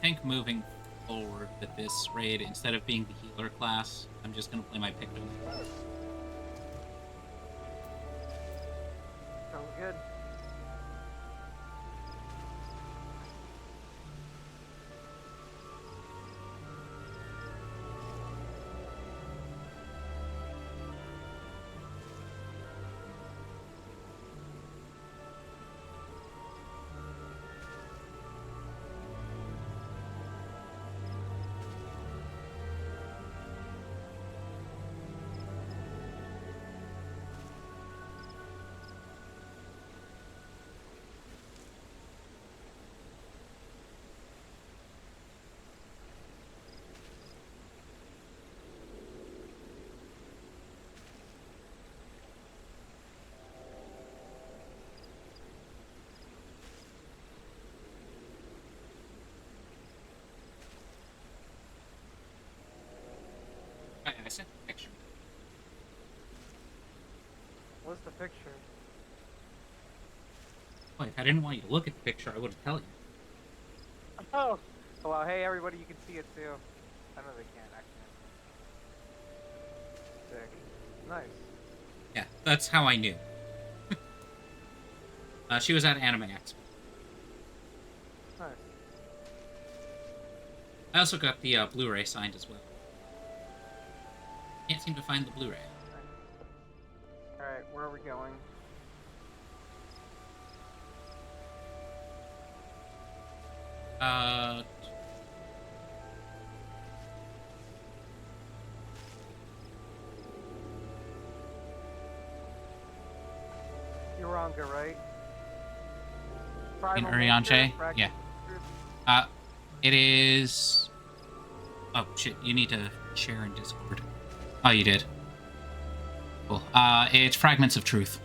think moving forward with this raid, instead of being the healer class, I'm just gonna play my Picto. Sounds good. I sent a picture. What's the picture? Well, if I didn't want you to look at the picture, I wouldn't tell you. Oh! Well, hey everybody, you can see it too. I know they can't, actually. Sick. Nice. Yeah, that's how I knew. She was at Anime Expo. Nice. I also got the Blu-ray signed as well. Can't seem to find the Blu-ray. Alright, where are we going? Uranga, right? In Primal Urianche? Nature, Yeah. Fragment of Truth. It is... Oh, shit, you need to share in Discord. Oh, you did. Cool. It's Fragments of Truth.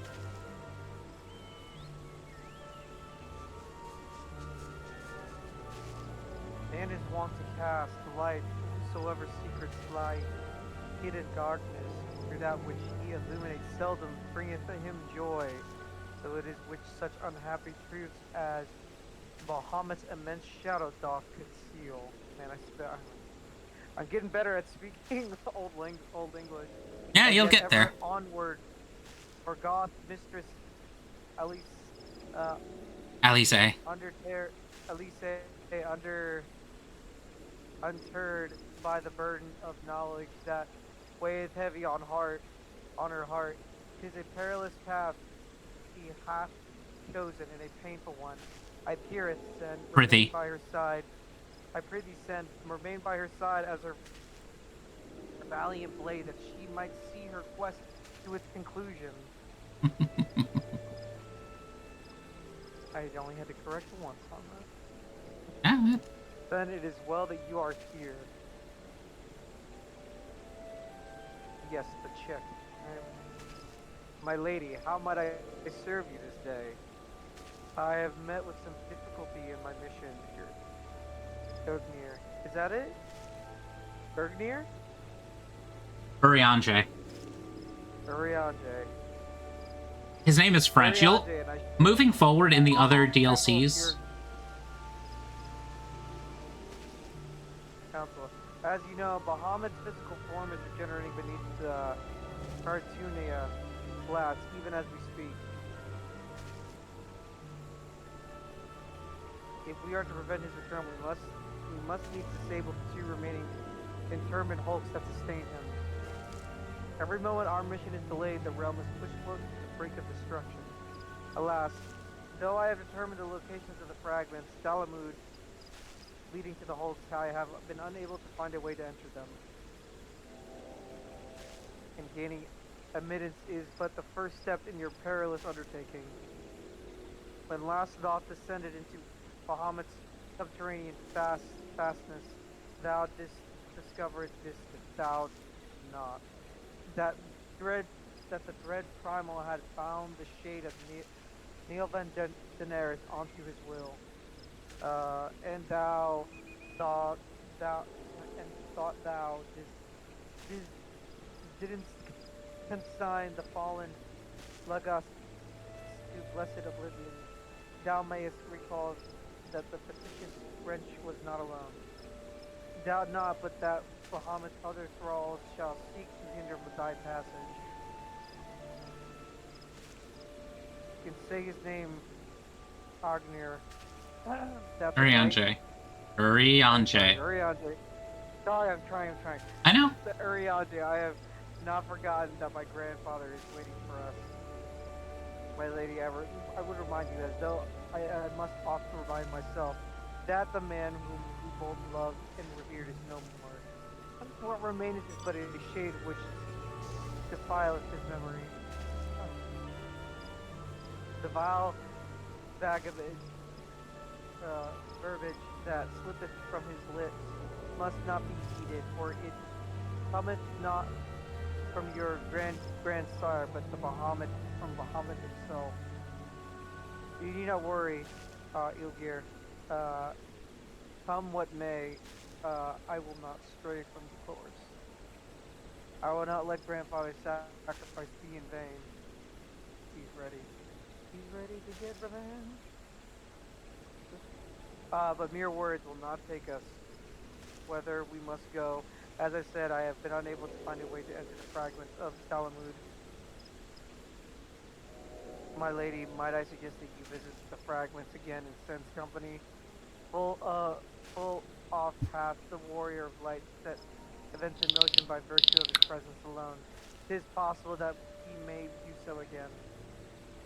Man is wont to cast light whosoever secrets lie hidden darkness, through that which he illuminates seldom bringeth him joy. So it is which such unhappy truths as Bahamut's immense shadow doth conceal. Man, I'm getting better at speaking old English. Yeah, And you'll yet get ever there. onward, for God, Mistress Alice, Alice. under untered by the burden of knowledge that weigheth heavy on her heart. 'Tis a perilous path he hath chosen, and a painful one. I peereth, send, remain Prithee. by her side. I prithee send, remain by her side as her valiant blade, that she might see her quest to its conclusion. I only had to correct once on that. Yeah. Then it is well that you are here. Yes, the check. My lady, how might I serve you this day? I have met with some difficulty in my mission here. Bergnir. Is that it? Bergnir? Urianche. Uriange. His name is French. You'll... Moving forward in the other DLCs... Council. As you know, Bahamut's physical form is regenerating beneath the Cartunia flats, even as we speak. If we are to prevent his return, we must need to disable the two remaining interment hulks that sustain him. Every moment our mission is delayed, the realm is pushed closer to the brink of destruction. Alas, though I have determined the locations of the fragments, Dalamud, leading to the hulks, I have been unable to find a way to enter them. And gaining admittance is but the first step in your perilous undertaking. When last thou descended into Bahamut's subterranean fastness, thou didst discover this, that thou not. That the dread primal had bound the shade of Neil Van Daenerys onto his will. And thought thou didn't consign the fallen Lagas to blessed oblivion. Thou mayest recall that the fictitious wrench was not alone. Doubt not, but that Bahamut's other thralls shall seek to hinder thy passage. You can say his name, Agnir. That's Urianger. Urianger. Urianger. Sorry, I'm trying. I know. The Urianger, I have not forgotten that my grandfather is waiting for us. My lady, I would remind you, as though I must often remind myself, that the man whom we both loved and revered is no more. What remaineth is but a shade which defileth his memory. The vile vagabond verbiage that slippeth from his lips must not be heeded, for it cometh not from your grandsire, but the Bahamut, from Bahamut himself. You need not worry, Ilgir. Come what may, I will not stray from the course. I will not let grandfather's sacrifice be in vain. He's ready. He's ready to get revenge. But mere words will not take us whither we must go. As I said, I have been unable to find a way to enter the fragments of Dalamud. My lady, might I suggest that you visit the fragments again and sense company? Full off hath the warrior of light set events in motion by virtue of his presence alone. 'Tis possible that he may do so again.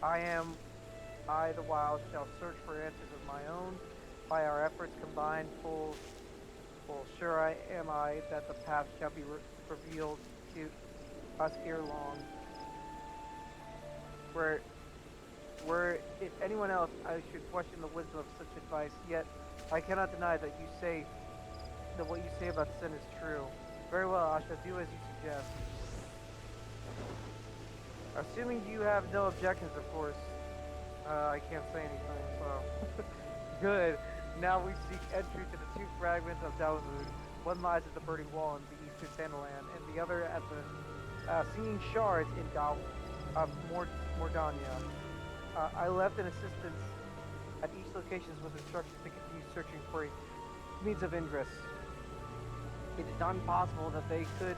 I the while shall search for answers of my own. By our efforts combined, full sure am I that the path shall be revealed to us ere long. Were if anyone else, I should question the wisdom of such advice. Yet I cannot deny that what you say about sin is true. Very well, I shall do as you suggest. Assuming you have no objections, of course. I can't say anything, so... Good. Now we seek entry to the two fragments of Dalamud. One lies at the burning wall in the eastern Sandaland, and the other at the singing shards in Mordania. I left an assistance at each location with instructions to continue searching for means of ingress. It is not impossible that they could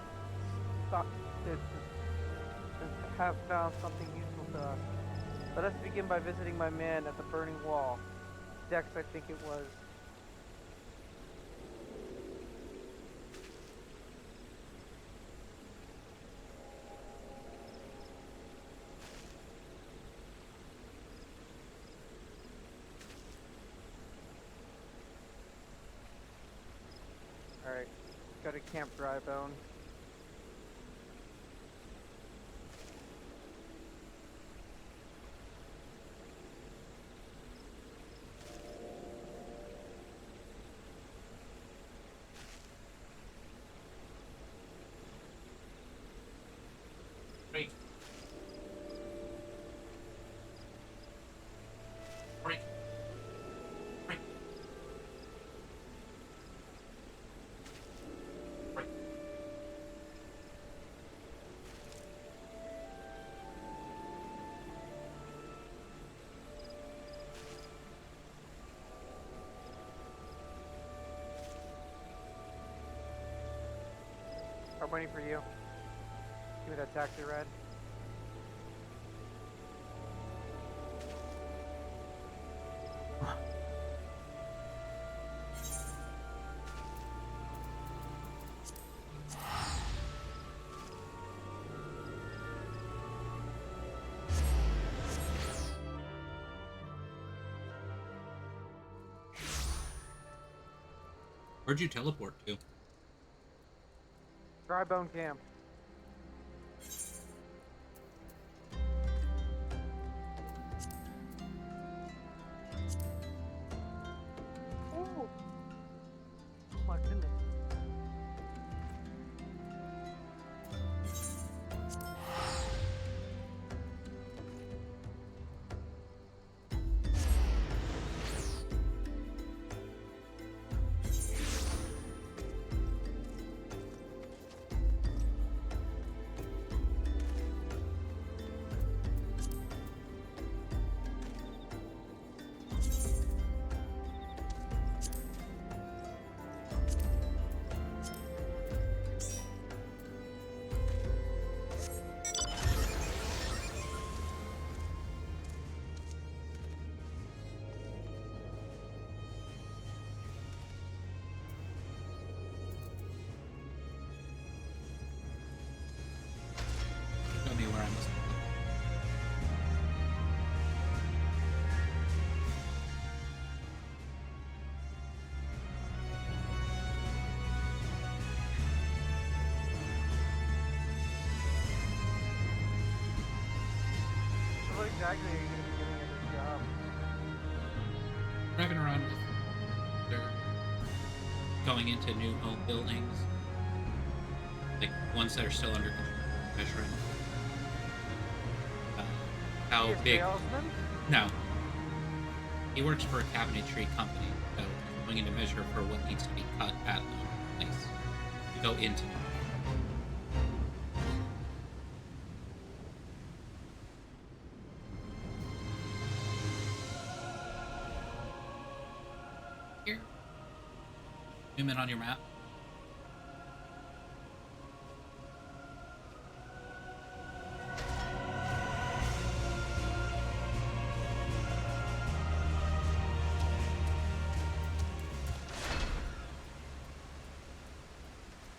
have found something useful to us. Let us begin by visiting my man at the burning wall. Dex, I think it was. Alright, go to Camp Drybone. I'm waiting for you. Give me that taxi ride. Where'd you teleport to? Drybone Camp. Oh my goodness. exactly are you going to be doing at this job? Driving around with they're going into new home buildings, like ones that are still under measuring how big. Salesman? No, he works for a cabinetry company, so he's going in to measure for what needs to be cut at the place to go into. Here, zoom in on your map.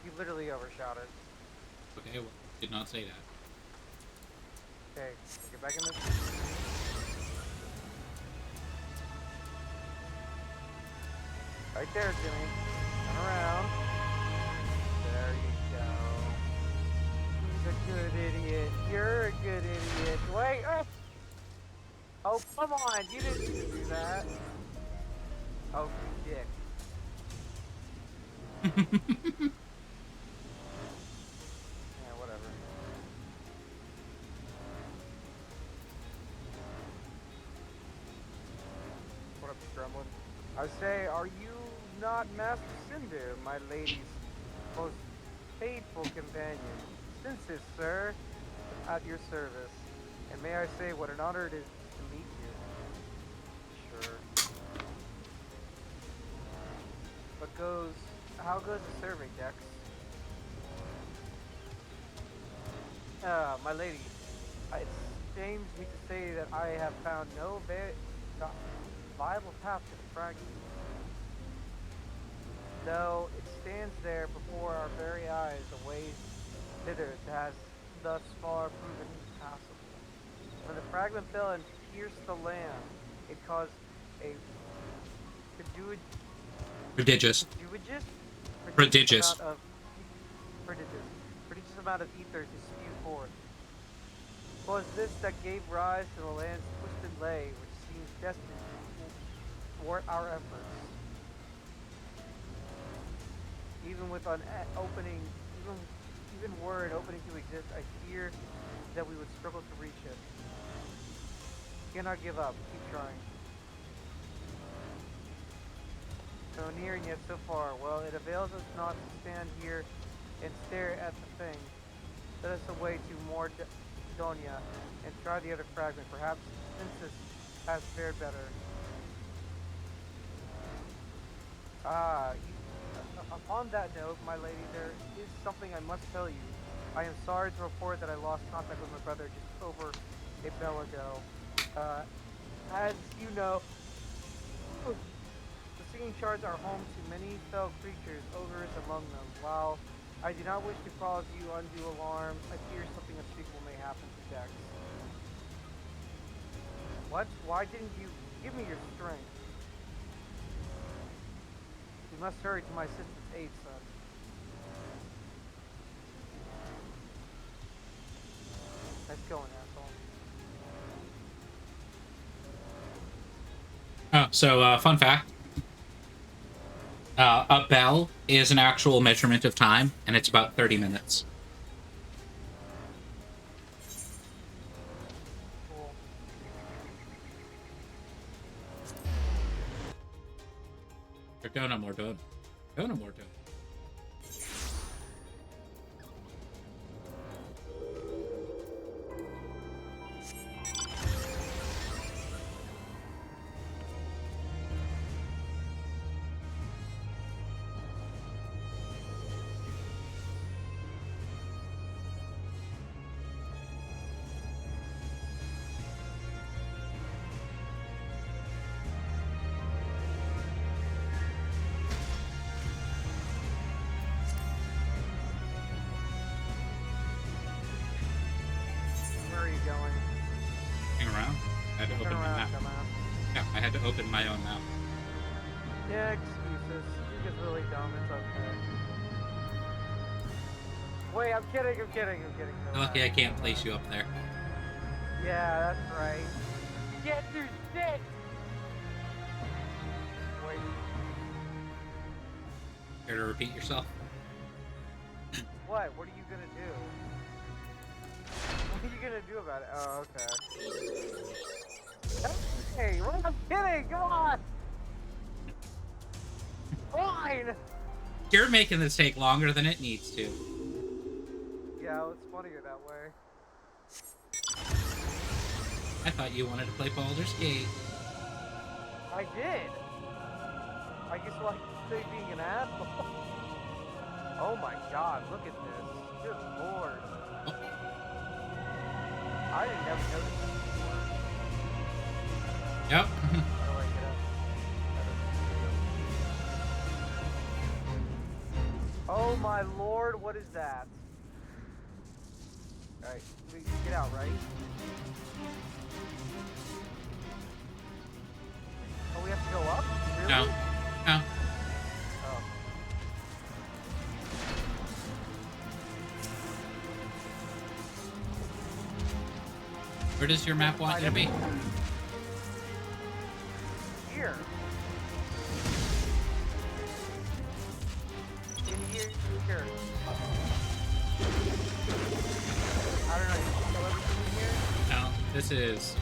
You literally overshot it. Okay, well, did not say that. Okay, get back in this. Right there, Jimmy. Turn around. There you go. He's a good idiot. You're a good idiot. Wait! Oh! Oh, come on! You didn't need to do that. Oh, you dick. Yeah, whatever. What up, Gremlin? I say, are you not Master Cinder, my lady's most faithful companion? Since, sir, at your service. And may I say what an honor it is to meet you. Sure. How goes the survey, Dex? My lady, it shames me to say that I have found no viable path to the fragment. Though it stands there before our very eyes, a way thither has thus far proven impossible. When the fragment fell and pierced the land, it caused a Prodigious. prodigious Prodigious. prodigious amount of ether to spew forth. 'Twas this that gave rise to the land's twisted lay, which seems destined to thwart our efforts. Even with even were an opening to exist, I fear that we would struggle to reach it. Cannot give up. Keep trying. So near and yet so far. Well, it avails us not to stand here and stare at the thing. Let us away to more Donia and try the other fragment. Perhaps Census has fared better. Upon that note, my lady, there is something I must tell you. I am sorry to report that I lost contact with my brother just over a bell ago. As you know, the singing shards are home to many fell creatures, ogres among them. While I do not wish to cause you undue alarm, I fear something unspeakable may happen to Dex. What? Why didn't you give me your strength? You must hurry to my sister's aid, son. Nice going, asshole. Oh, so fun fact. A bell is an actual measurement of time, and it's about 30 minutes. Cool. Go no more, don't. Go no more, don't. Where are you going? Hang around. I had to Turn open my around, map. dumbass. Yeah, I had to open my own map. Yeah, excuses. You're just really dumb. It's okay. Wait, I'm kidding. Lucky I can't place you up there. Yeah, that's right. Get your shit! Wait, Care to repeat yourself? what? What are you gonna do? What are you gonna do about it? Oh, okay. Hey, what? I'm kidding! Come on! Fine! You're making this take longer than it needs to. Yeah, well, it's funnier that way. I thought you wanted to play Baldur's Gate. I did! I just like being an asshole. Oh my god, look at this. Good lord. Oh, I didn't never notice this before. yep. How do I get up? Oh my lord, what is that? Alright, we can get out, right? Oh, we have to go up? Really? No. No. Oh. Where does your map want you to be? Here. In here. Here. I don't know, you can kill everything in here? No. This is.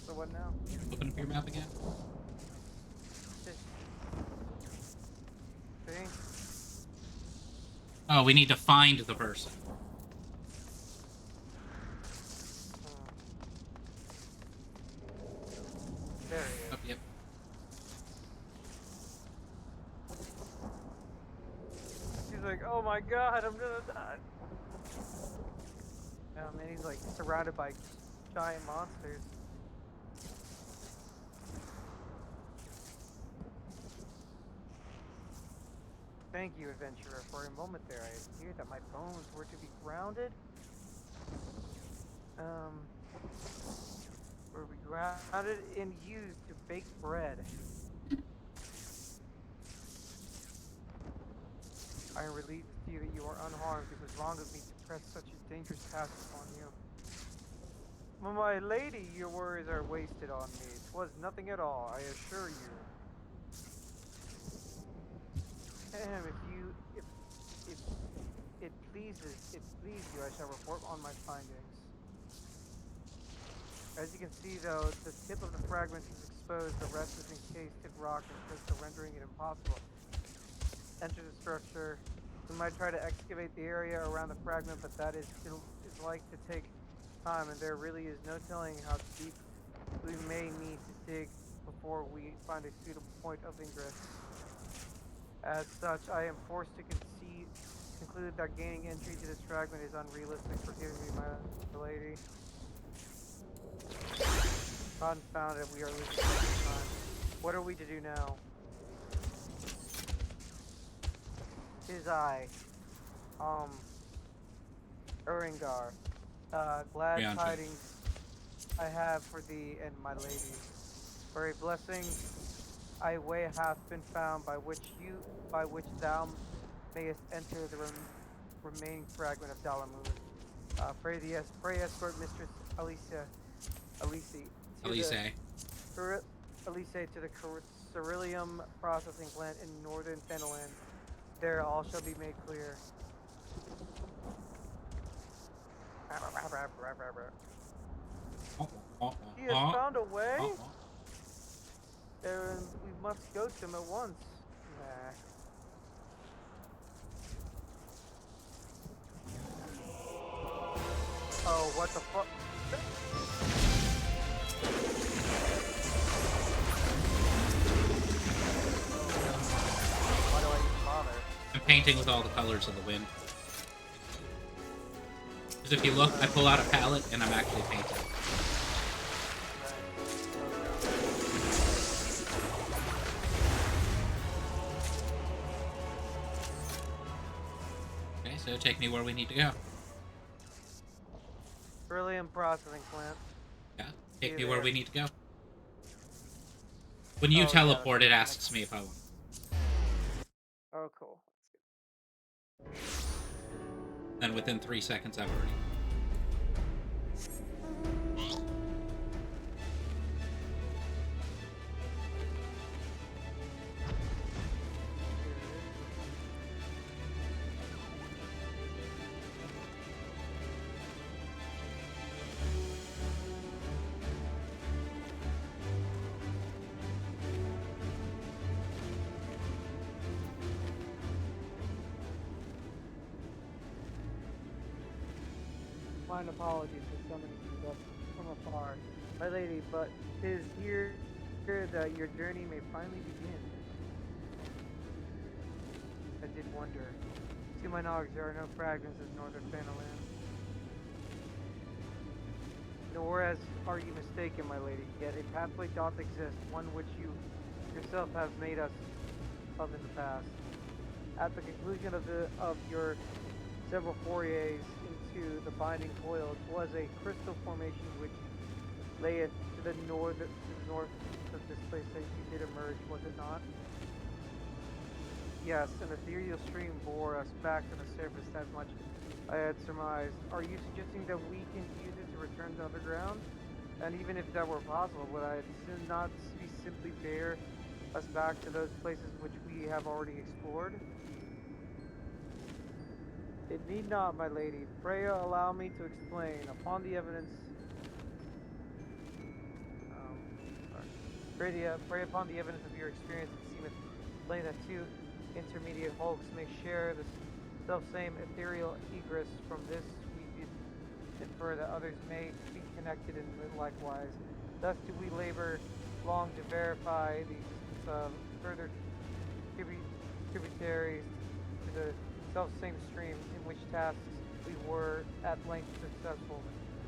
So what now? Open up your map again. See? Oh, we need to find the person. There he is. Oh, yep. He's like, oh my god, I'm gonna die. Oh man, he's like surrounded by giant monsters. Thank you, adventurer. For a moment there, I feared that my bones were to be grounded. Were we grounded and used to bake bread. I am relieved to see that you are unharmed. It was wrong of me to press such a dangerous task upon you. My lady, your worries are wasted on me. 'Twas nothing at all, I assure you. If it please you, I shall report on my findings. As you can see, though, the tip of the fragment is exposed. The rest is encased in rock and crystal, rendering it impossible. Enter the structure. We might try to excavate the area around the fragment, but that is like to take time, and there really is no telling how deep we may need to dig before we find a suitable point of ingress. As such, I am forced to conclude that gaining entry to this fragment is unrealistic. Forgive me, my lady. Confounded, we are losing time. What are we to do now? Tis I, Uringar. Glad Beyond you. tidings I have for thee and my lady. For a blessing a way hath been found by which thou mayest enter the remaining fragment of Dalamud. Pray escort Mistress Alice to Elise. the Cur- Alice to the Ceruleum processing plant in northern Thanalan. There all shall be made clear. He has found a way? Then we must go to him at once. Nah. Oh, what the fuck? Why do I even bother? I'm painting with all the colors of the wind. Because if you look, I pull out a palette and I'm actually painting. Okay, so take me where we need to go. Beryllium processing plant. Yeah, take me where we need to go. When you Oh, teleport, yeah, it asks me if I want. Oh, cool. Then within 3 seconds, I've already. Mine apologies for summoning you thus from afar, my lady, but 'tis here that your journey may finally begin. I did wonder. To my knowledge, there are no fragments of northern Fanaland. Nor as are you mistaken, my lady, yet a pathway doth exist, one which you yourself have made us of in the past. At the conclusion of your several forays into the binding coils was a crystal formation which lay it to the north of this place that you did emerge, was it not? Yes, an ethereal stream bore us back to the surface, as much I had surmised. Are you suggesting that we can use it to return to underground? And even if that were possible, would I not be simply bear us back to those places which we have already explored? It need not, my lady. Pray allow me to explain. Upon the evidence, pray upon the evidence of your experience, it seemeth plain that two intermediate hulks may share the self-same ethereal egress. From this, we did infer that others may be connected in likewise. Thus do we labor long to verify the existence of further tributaries to the self-same stream, in which tasks we were at length successful.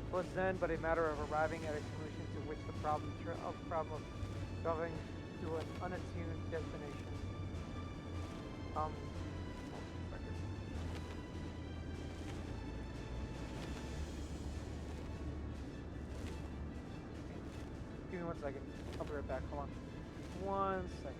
It was then but a matter of arriving at a solution to which the problem of traveling to an unattuned destination. Give me 1 second. I'll be right back. Hold on. 1 second.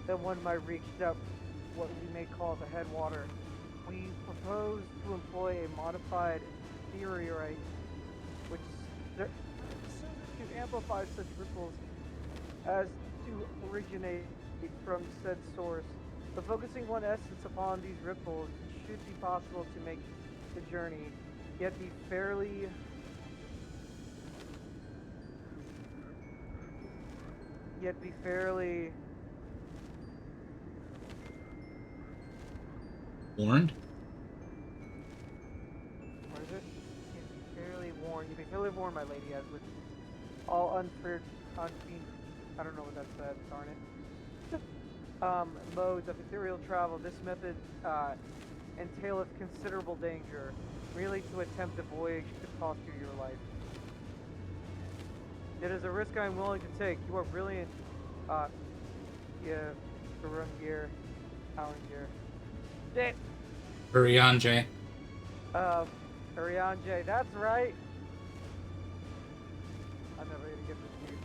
then one might reach depth, what we may call the headwater. We propose to employ a modified theorite, which ser- to amplify such ripples as to originate from said source. But focusing one essence upon these ripples, it should be possible to make the journey, yet be fairly Warned? what is it? Yet be fairly warned. You be fairly warned, my lady, as with all unfair, unfiend, I don't know what that said, darn it. Modes of ethereal travel. This method entaileth considerable danger. Merely to attempt the voyage could cost you your life. It is a risk I am willing to take. You are brilliant, yeah, Garungir, Alangir. Shit! Urianje. Arianje, that's right! I'm never gonna get this dude's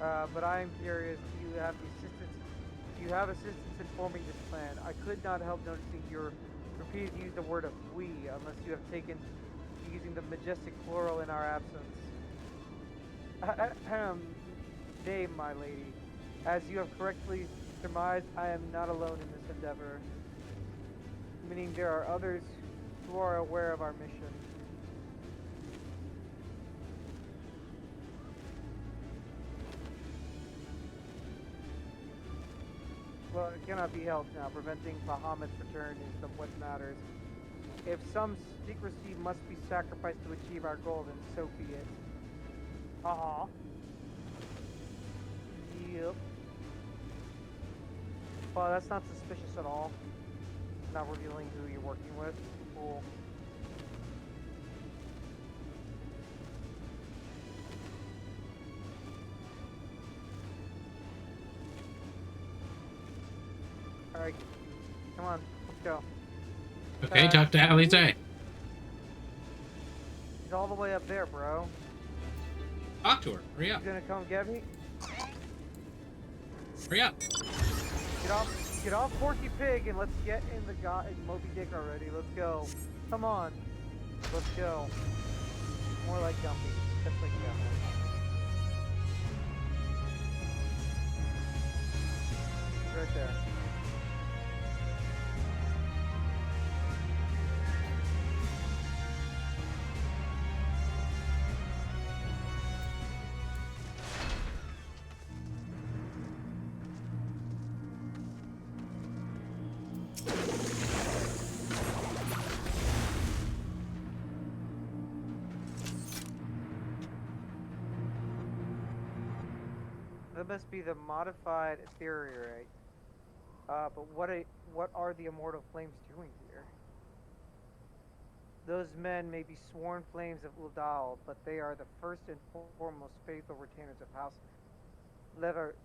name. But I am curious, do you have assistance in forming this plan? I could not help noticing your repeated use the word of we, unless you have taken to using the majestic plural in our absence. Ahem, nay, my lady. As you have correctly surmised, I am not alone in this endeavor. Meaning there are others who are aware of our mission. Well, it cannot be helped now. Preventing Bahamut's return is what matters. If some secrecy must be sacrificed to achieve our goal, then so be it. Uh-huh. Yep. Well, that's not suspicious at all. Not revealing who you're working with. Cool. Alright. Come on. Let's go. Okay, talk to Alize. He's all the way up there, bro. Talk to her. Hurry up. He's gonna come get me. Hurry up. Get off Porky Pig and let's get in the Moby Dick already. Let's go. Come on. Let's go. More like Gumby. That's like Gumby. Right there. That must be the modified theorite. But what are the immortal flames doing here? Those men may be sworn flames of Uldal, but they are the first and foremost faithful retainers of House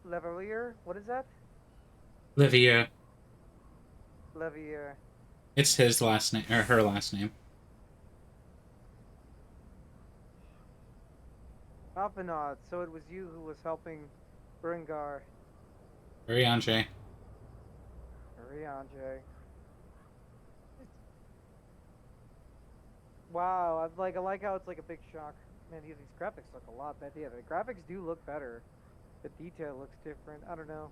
Levalier. What is that? Livia. Levier. It's his last name, or her last name. Alphanod, so it was you who was helping Bringar. Urianje. Rianje. Wow, I like how it's like a big shock. Man, these graphics look a lot better. Yeah, the graphics do look better. The detail looks different. I don't know.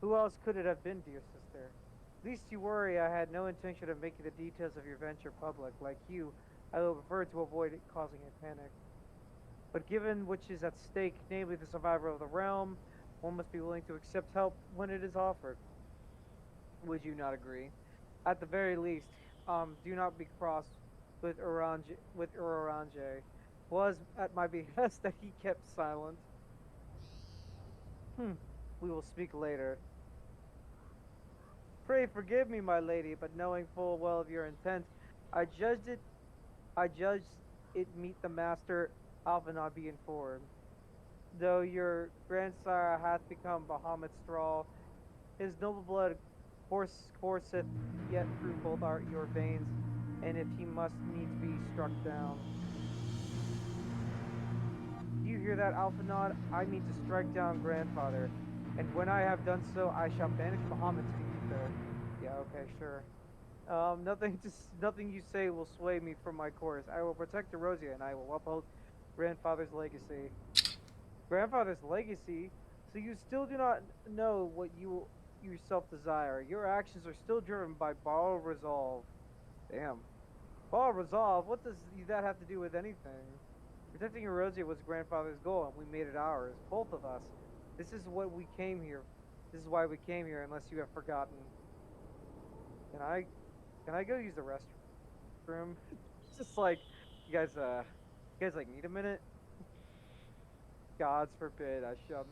Who else could it have been, dear sister? Least you worry, I had no intention of making the details of your venture public. Like you, I will prefer to avoid it causing a panic. But given which is at stake, namely the survival of the realm, one must be willing to accept help when it is offered. Would you not agree? At the very least, do not be cross with Uranje. Was at my behest that he kept silent. We will speak later. Pray forgive me, my lady, but knowing full well of your intent, I judged it meet the master, Alphanod be informed. Though your grandsire hath become Bahamut's thrall, his noble blood courseth yet through both your veins, and if he must needs be struck down. Do you hear that, Alphanod? I mean to strike down grandfather. And when I have done so, I shall banish Bahamut to the ether. Yeah, okay, sure. Nothing you say will sway me from my course. I will protect Erosia, and I will uphold grandfather's legacy. Grandfather's legacy? So you still do not know what you yourself desire. Your actions are still driven by borrowed resolve. Damn. Borrowed resolve? What does that have to do with anything? Protecting Erosia was grandfather's goal, and we made it ours. Both of us. This is what we came here. This is why we came here, unless you have forgotten. Can I can I go use the restroom? It's just like you guys like need a minute? Gods forbid I shall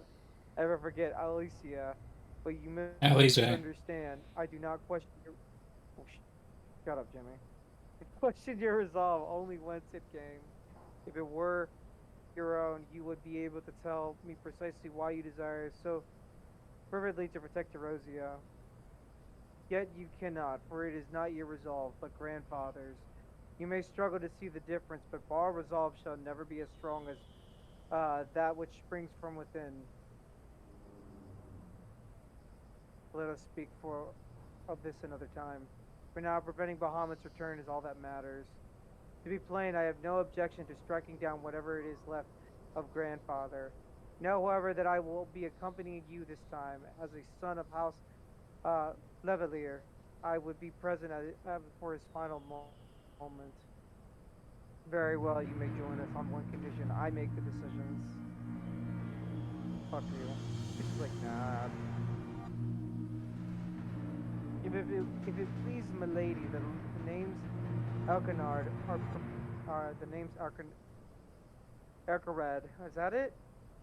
ever forget Alicia, but you At least, misunderstand. I do not question your. Oh, shut up, Jimmy. I question your resolve only once it came. If it were your own, you would be able to tell me precisely why you desire so fervently to protect Erosia. Yet you cannot, for it is not your resolve, but grandfather's. You may struggle to see the difference, but bar resolve shall never be as strong as that which springs from within. Let us speak of this another time. For now, preventing Bahamut's return is all that matters. To be plain, I have no objection to striking down whatever it is left of grandfather. Know, however, that I will be accompanying you this time as a son of House Levelier. I would be present for his final moment. Very well, you may join us on one condition. I make the decisions. Fuck you. It's like, nah. If it please milady, the names Elkinard are the names Erkarad. Is that it?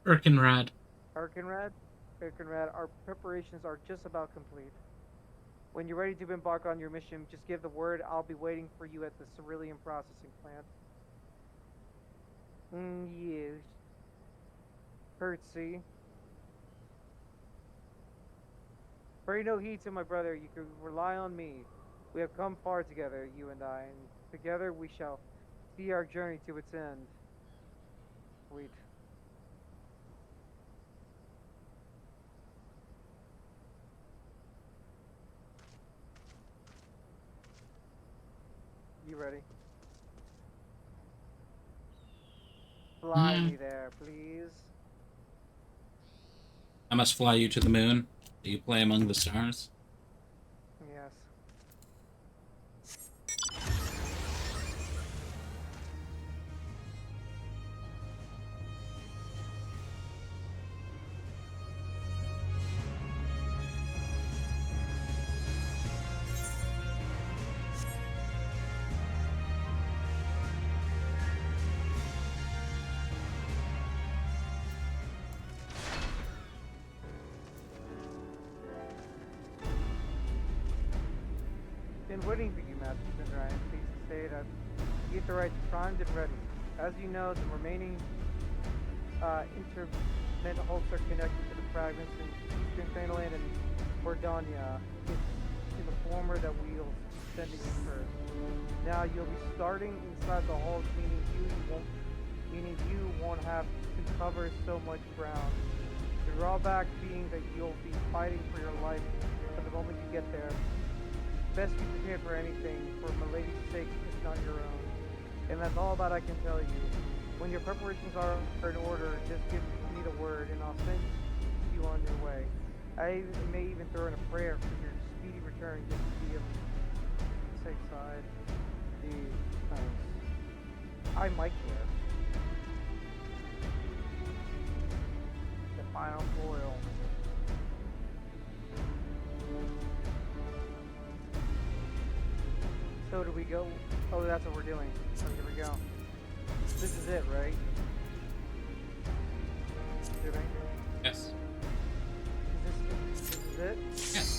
Erkenrad. Erkenrad? Erkenrad, our preparations are just about complete. When you're ready to embark on your mission, just give the word. I'll be waiting for you at the Cerulean processing plant. Yes. Curtsy. Pay no heed to my brother. You can rely on me. We have come far together, you and I, and together we shall see our journey to its end. Wait. You ready? Fly me there, please. I must fly you to the moon. Do you play among the stars? Yes. Been waiting for you, Master Spinner. I am pleased to say that the Aetherites primed and ready. As you know, the remaining interment hulks are connected to the fragments in Eastern Thanaland and Bordania. In the former that we'll send to you first. Now you'll be starting inside the hulk, meaning you won't have to cover so much ground. The drawback being that you'll be fighting for your life from the moment you get there. Best be prepared for anything, for Milady's sake, if not your own. And that's all that I can tell you. When your preparations are in order, just give me the word, and I'll send you on your way. I may even throw in a prayer for your speedy return, just to be on the safe side. Gee, thanks. I might care. The final foil. So do we go? Oh, that's what we're doing. So here we go. This is it, right? Jimmy? Yes. This is it? Yes.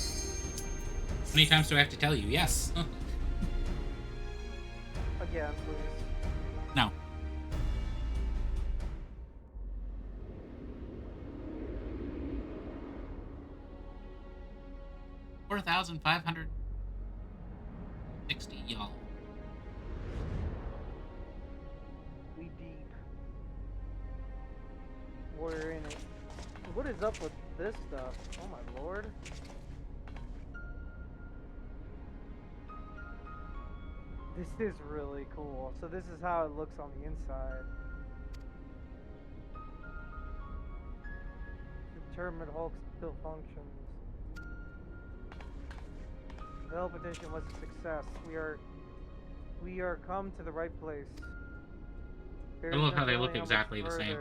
How many times do I have to tell you? Yes. Again, please. No. $4,560, y'all. We deep. We're in it. What What is up with this stuff? Oh my lord. This is really cool. So this is how it looks on the inside. Determined Hulk still functions. The Hell petition was a success. We are come to the right place. I love how they look exactly the same.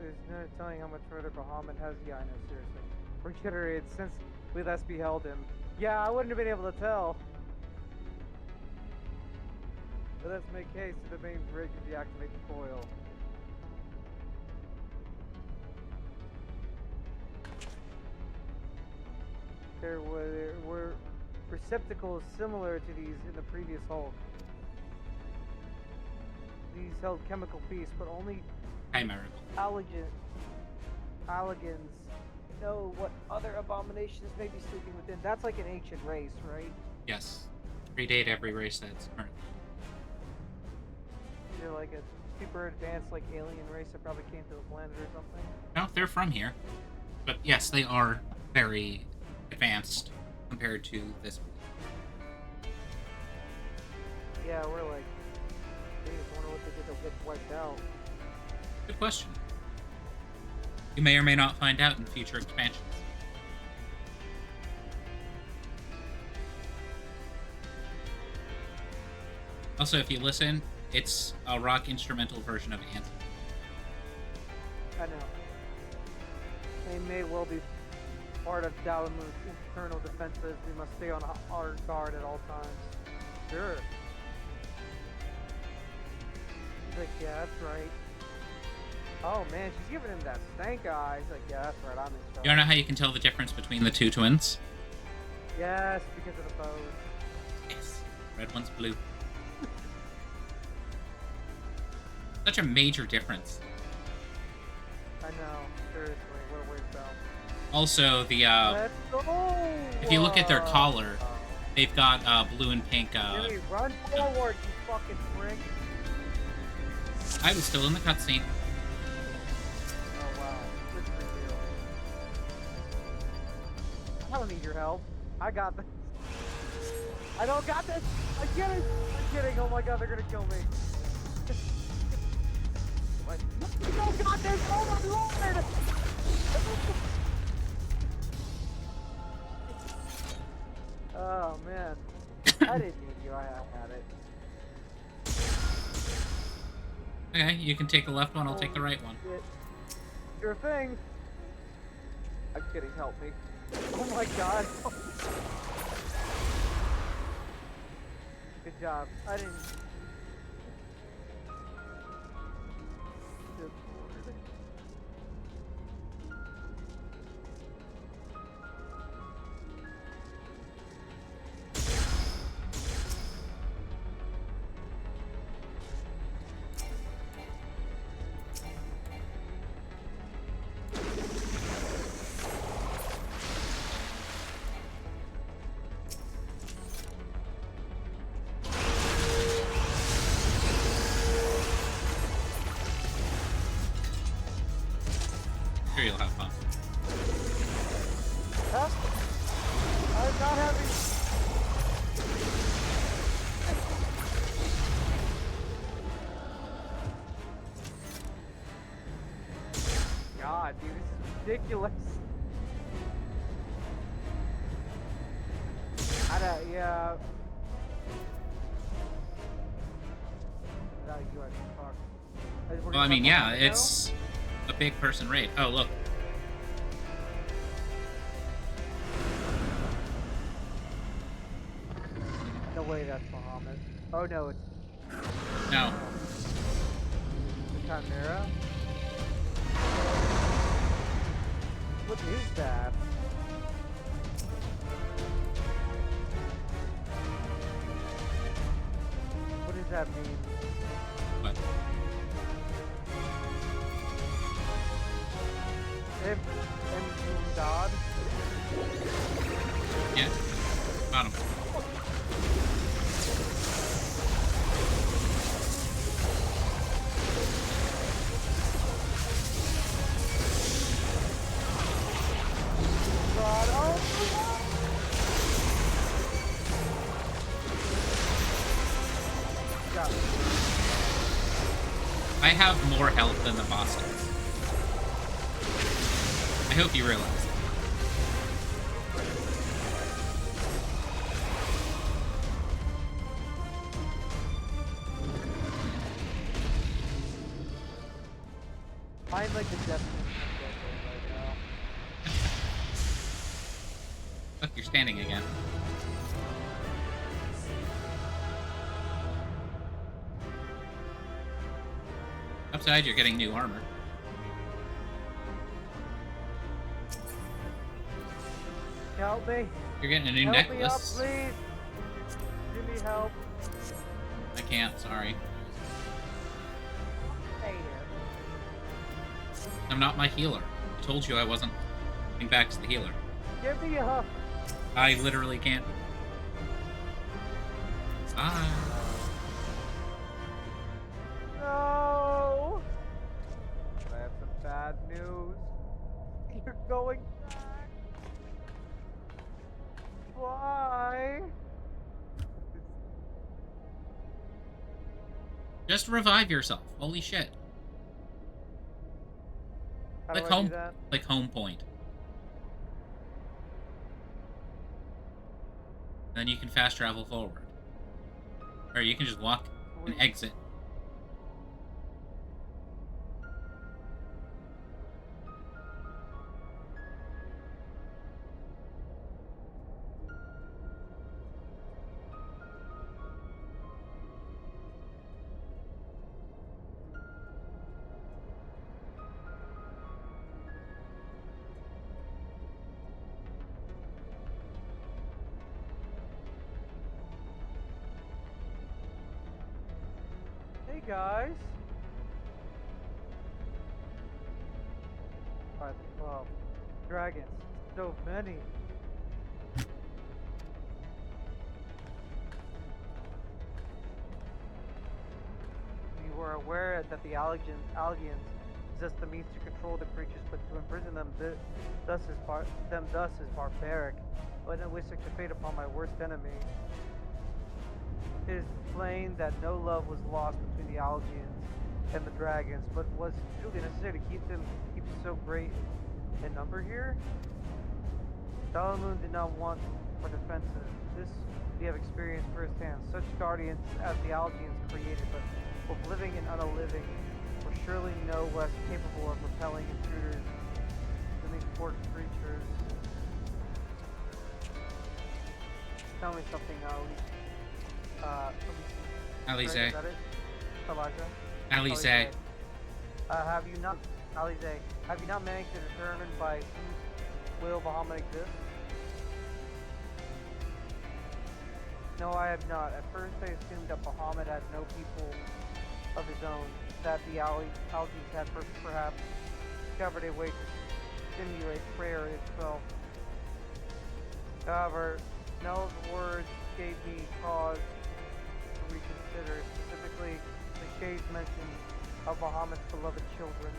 There's no telling how much further Bahamut has. Yeah, I know, seriously. Reiterated since we last beheld him. Yeah, I wouldn't have been able to tell. But let's make haste to the main bridge and deactivate the coil. There were receptacles similar to these in the previous Hulk. These held chemical beasts, but only Alligans know what other abominations may be sleeping within. That's like an ancient race, right? Yes. Predate every race that's current. They're like a super advanced, like alien race that probably came to the planet or something. No, they're from here. But yes, they are very advanced compared to this. Yeah, we're like, I wonder what they did to get wiped out. Good question. You may or may not find out in future expansions. Also, if you listen, it's a rock instrumental version of Anthem. I know. They may well be part of Dalamu's internal defenses. We must stay on our guard at all times. Sure. He's like, yeah, that's right. Oh man, she's giving him that stank eye. He's like, yeah, that's right, I'm in trouble. You wanna know how you can tell the difference between the two twins? Yes, because of the bows. Yes. Red one's blue. Such a major difference. I know, seriously, what a weird bell. Also, the Let's go! if you look at their collar, they've got blue and pink. Jimmy, run forward, you fucking prick! I was still in the cutscene. Oh wow, this is real. I don't need your help. I got this. I don't got this. I'm kidding. I'm kidding. Oh my god, they're gonna kill me. You don't got this. Oh my lord! Oh man, I didn't need you. I had it. Okay, you can take the left one. I'll take the right one. Shit. Your thing. I'm kidding. Help me. Oh my god. Good job. I didn't. Good lord. Sure, you'll have fun. Huh? I'm not having. God, dude, this is ridiculous. I don't, yeah. You guys talk. Well, I mean, yeah, it's a big person raid. Oh, look. No way, that's Bahamut. Oh no, it's No. the Chimera. What is that? What does that mean? What? God? Yeah. Got him. I have more health than the boss does. I hope you realize that. I'm like the definition of deadly right now. Look, you're standing again. Upside, you're getting new armor. Help me. You're getting a new Help necklace. me up, please. Give me help. I can't, sorry. Hey I'm not my healer. I told you I wasn't coming back as the healer. there. Give me a... I literally can't. Ah. No! I have some bad news. You're going back. Why? Just revive yourself. Holy shit. How Click do I home. do that? Click home point. Then you can fast travel forward. Or you can just walk and Sweet. exit. Hey guys. Alright, well, dragons. So many. We were aware that the Algians possess the means to control the creatures, but to imprison them thus is barbaric. But I wish it could fade upon my worst enemy. It is plain that no love was lost between the Algians and the dragons, but was truly necessary to keep so great in number here. Dalamun did not want for defensive. This we have experienced firsthand. Such guardians as the Algians created, but both living and unliving, were surely no less capable of repelling intruders than these poor creatures. Tell me something, Ali. Alize. Is that it? Elijah? Alize. Have you not, Alize, have you not managed to determine by whose will Bahamut exists? No, I have not. At first I assumed that Bahamut had no people of his own, that the Algies had perhaps discovered a way to stimulate prayer itself. However, Nell's words gave me cause to reconsider, specifically the shades mentioned of Bahamut's beloved children.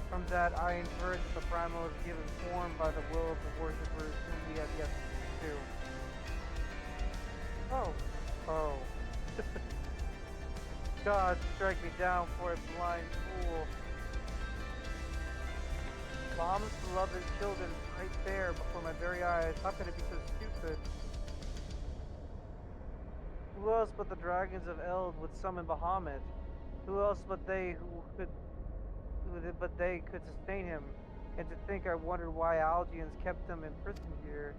From that, I inferred that the primal is given form by the will of the worshippers whom we have yet to pursue. Oh. God, strike me down for a blind fool. Bahamut's beloved children right there before my very eyes. How could it be so stupid? Who else but the dragons of Eld would summon Bahamut? Who else but they could sustain him? And to think I wondered why Algians kept him imprisoned here.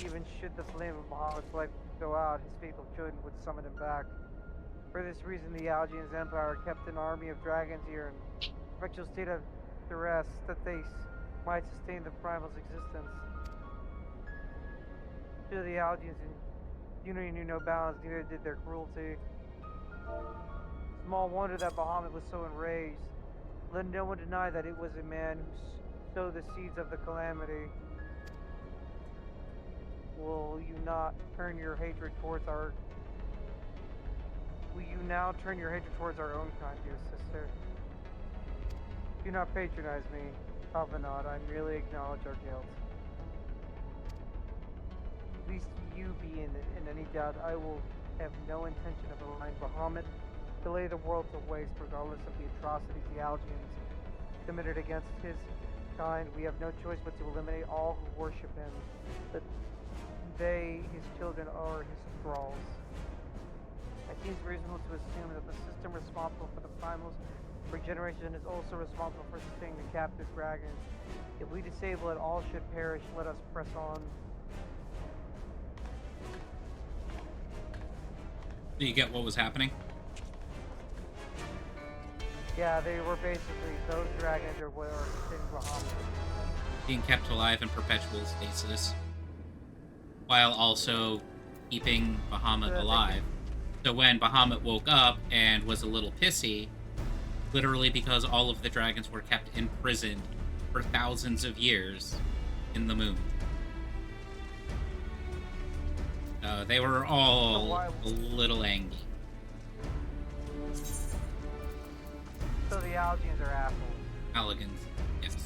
Even should the flame of Bahamut's life go out, his faithful children would summon him back. For this reason, the Algians Empire kept an army of dragons here in perpetual state of duress, that they might sustain the primal's existence. To the Algians, unity knew no bounds, neither did their cruelty. Small wonder that Bahamut was so enraged. Let no one deny that it was a man who sowed the seeds of the calamity. Will you now turn your hatred towards our own kind, dear sister? Do not patronize me, Avenant. I merely acknowledge our guilt. Least you be in any doubt, I will have no intention of allowing Bahamut to lay the world to waste, regardless of the atrocities the Algians committed against his kind. We have no choice but to eliminate all who worship him. That they, his children, are his thralls. It seems reasonable to assume that the system responsible for the primal's regeneration is also responsible for sustaining the captive dragons. If we disable it, all should perish. Let us press on. Do you get what was happening? Yeah, they were basically, those dragons are what are sustaining Bahamut. Being kept alive in perpetual stasis, while also keeping Bahamut alive. So when Bahamut woke up and was a little pissy, literally because all of the dragons were kept imprisoned for thousands of years in the moon. They were all a little angry. So the Algians are assholes. Alligans, yes.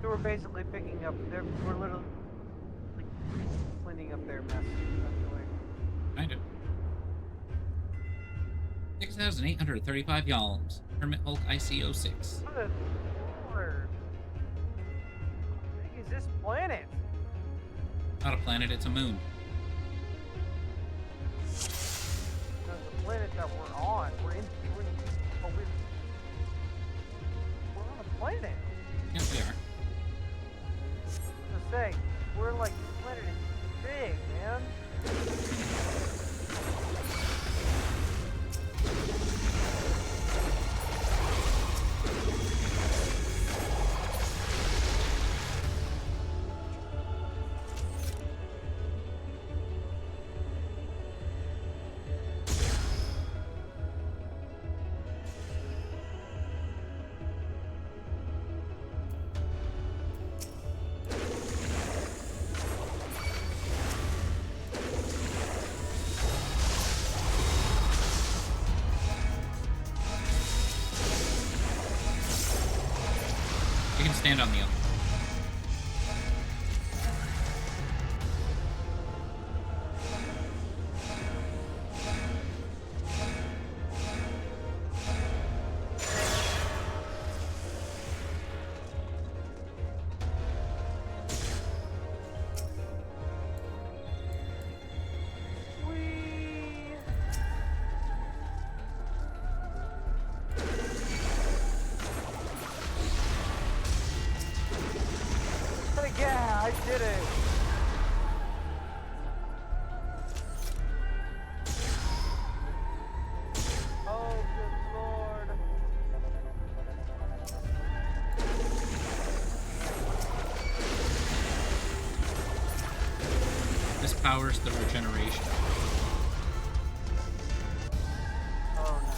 So we're basically picking up, we're literally cleaning up their mess, essentially. Kind of. 6,835 yalms. Hermit Hulk IC06. What the Lord? How big is this planet? Not a planet, it's a moon. The planet that we're on, we're on a planet. Yes, we are. To say, we're like, the planet is big, man. You can stand on the other. Yeah, I did it. Oh, good Lord. This powers the regeneration. Oh, no.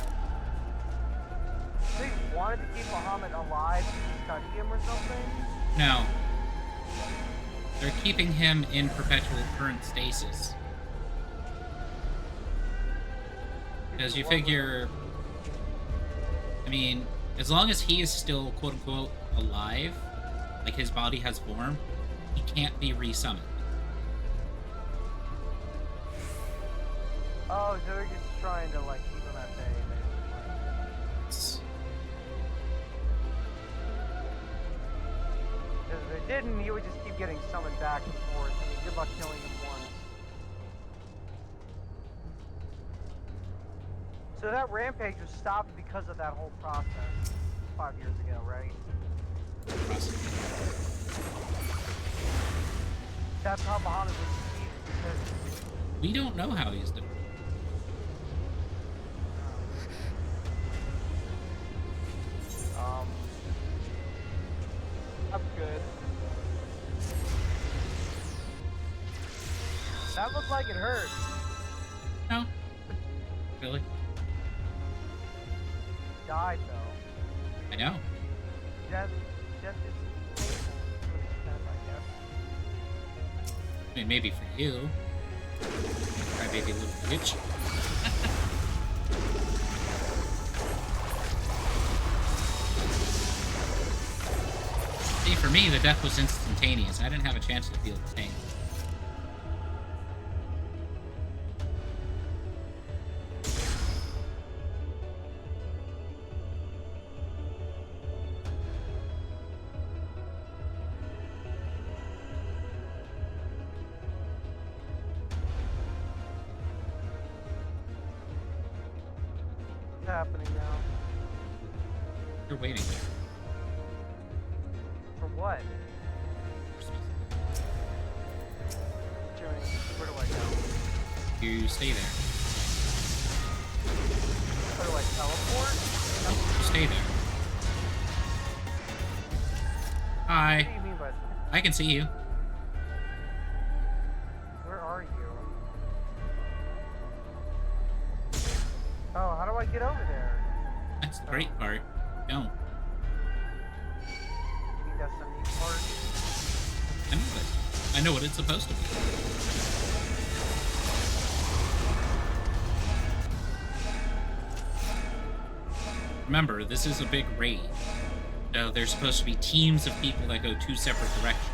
They wanted to keep Bahamut alive to study him or something? No. They're keeping him in perpetual current stasis. Because you figure, I mean, as long as he is still quote-unquote alive, like his body has form, he can't be resummoned. Oh, so they're just trying to, like, keep him at bay, basically. Because if they didn't, he would just keep getting summoned back and forth. I mean, good luck killing him once. So that rampage was stopped because of that whole process 5 years ago, right? That's how Bahamut was defeated, because... We don't know how he's doing. That's good. That looked like it hurt. No. Really? Died, though. I know. Death is painful to an extent, I guess. I mean, maybe for you. Crybaby little bitch. me, the death was instantaneous. I didn't have a chance to feel the pain. What's happening now? You're waiting. For what? Jimmy, where do I go? You stay there. Where do I teleport? You stay there. Hi. What do you mean by that? I can see you. Where are you? Oh, how do I get over there? That's the great part. Don't. You think that's the neat part? I know it. I know what it's supposed to be. Remember, this is a big raid. So there's supposed to be teams of people that go two separate directions.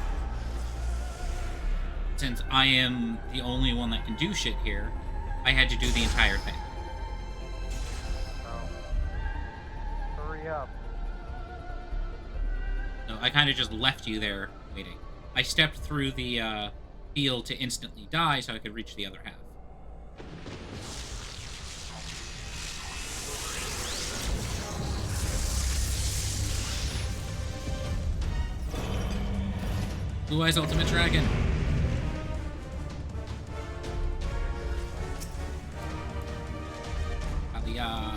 Since I am the only one that can do shit here, I had to do the entire thing. Oh. Hurry up. So I kind of just left you there waiting. I stepped through the field to instantly die so I could reach the other half. Blue Eyes Ultimate Dragon. Aliyah.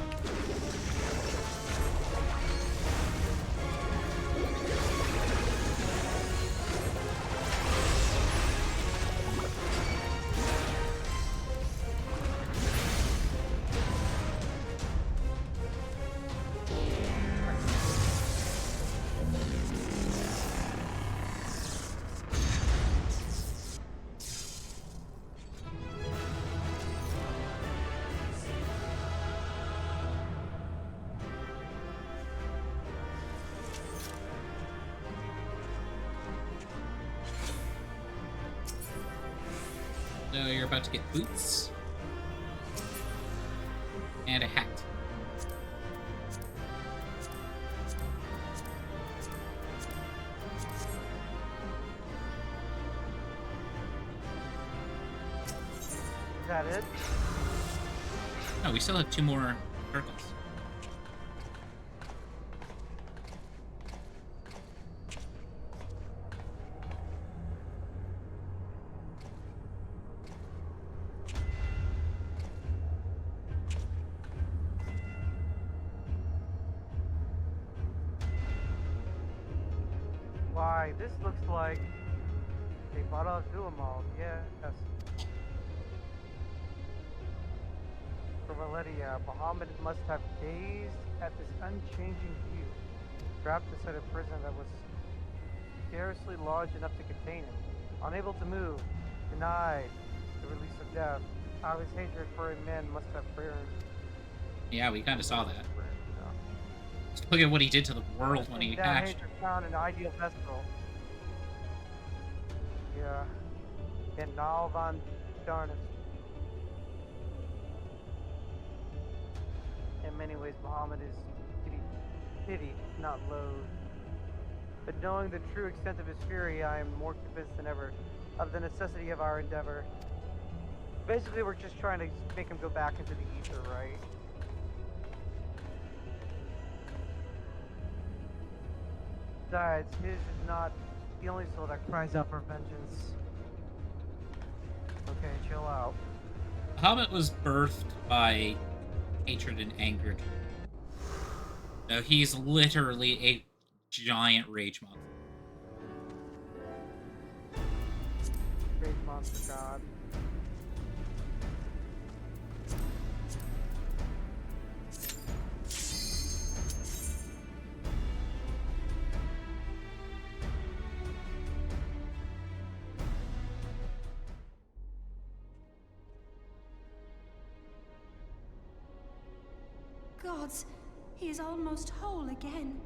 So you're about to get boots and a hat. Is that it? No, we still have 2 more circles. Why, this looks like they bought off Zuamal. Yes. For Valeria, Bahamut must have gazed at this unchanging view, trapped inside a prison that was scarcely large enough to contain him, unable to move, denied the release of death. How his hatred for men must have burned. Yeah, we kind of saw that. Yeah. Just look at what he did to the world when he That hatched. hatred found an ideal vessel. Yeah. And now Von Darnus. In many ways, Muhammad is pitied, not loathed. But knowing the true extent of his fury, I am more convinced than ever of the necessity of our endeavor. Basically, we're just trying to make him go back into the ether, right? Besides, his is not the only soul that cries out for vengeance. Okay, chill out. Bahamut was birthed by hatred and anger. So he's literally a giant rage monster. Great monster god. Gods, he is almost whole again.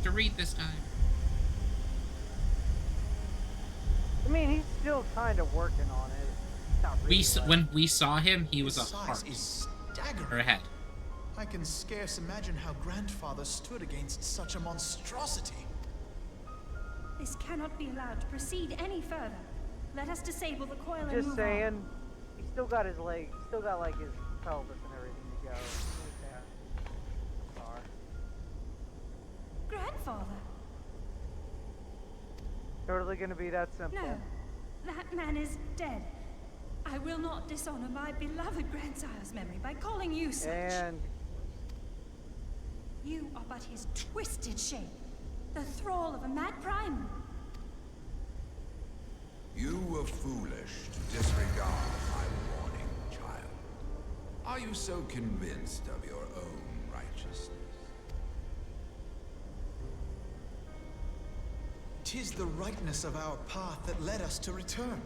have to read this time. I mean, he's still kind of working on it. Not really. When we saw him, he was a His heart size is staggering. or a head. I can scarce imagine how Grandfather stood against such a monstrosity. This cannot be allowed to proceed any further. Let us disable the coil and Just move saying, on. he's still got his legs, still got like his pelvis and everything to go. Sorry. Grandfather? Totally gonna be that simple. No, that man is dead. I will not dishonor my beloved grandsire's memory by calling you such. And You are but his twisted shape, the thrall of a mad primal. You were foolish to disregard my warning, child. Are you so convinced of your own righteousness? 'Tis the rightness of our path that led us to return.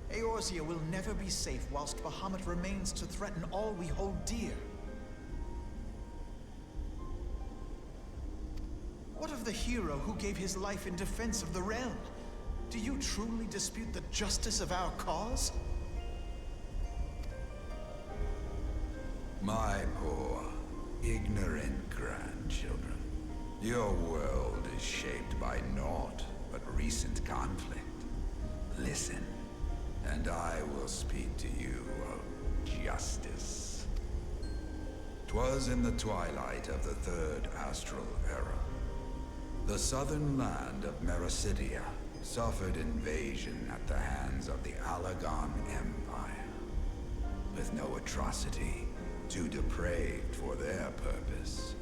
Eorzea will never be safe whilst Bahamut remains to threaten all we hold dear. What of the hero who gave his life in defense of the realm? Do you truly dispute the justice of our cause? My poor, ignorant grandchildren. Your world is shaped by naught but recent conflict. Listen, and I will speak to you of justice. 'Twas in the twilight of the third astral era. The southern land of Mericidia suffered invasion at the hands of the Alagon Empire. With no atrocity too depraved for their purpose,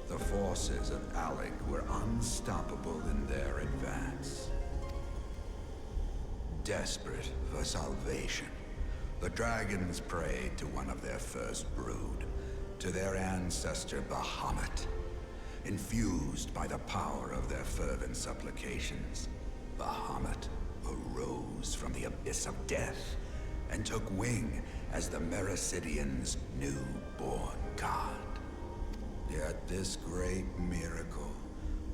the forces of Alec were unstoppable in their advance. Desperate for salvation, the dragons prayed to one of their first brood, to their ancestor Bahamut. Infused by the power of their fervent supplications, Bahamut arose from the abyss of death and took wing as the Mericidians' newborn god. Yet this great miracle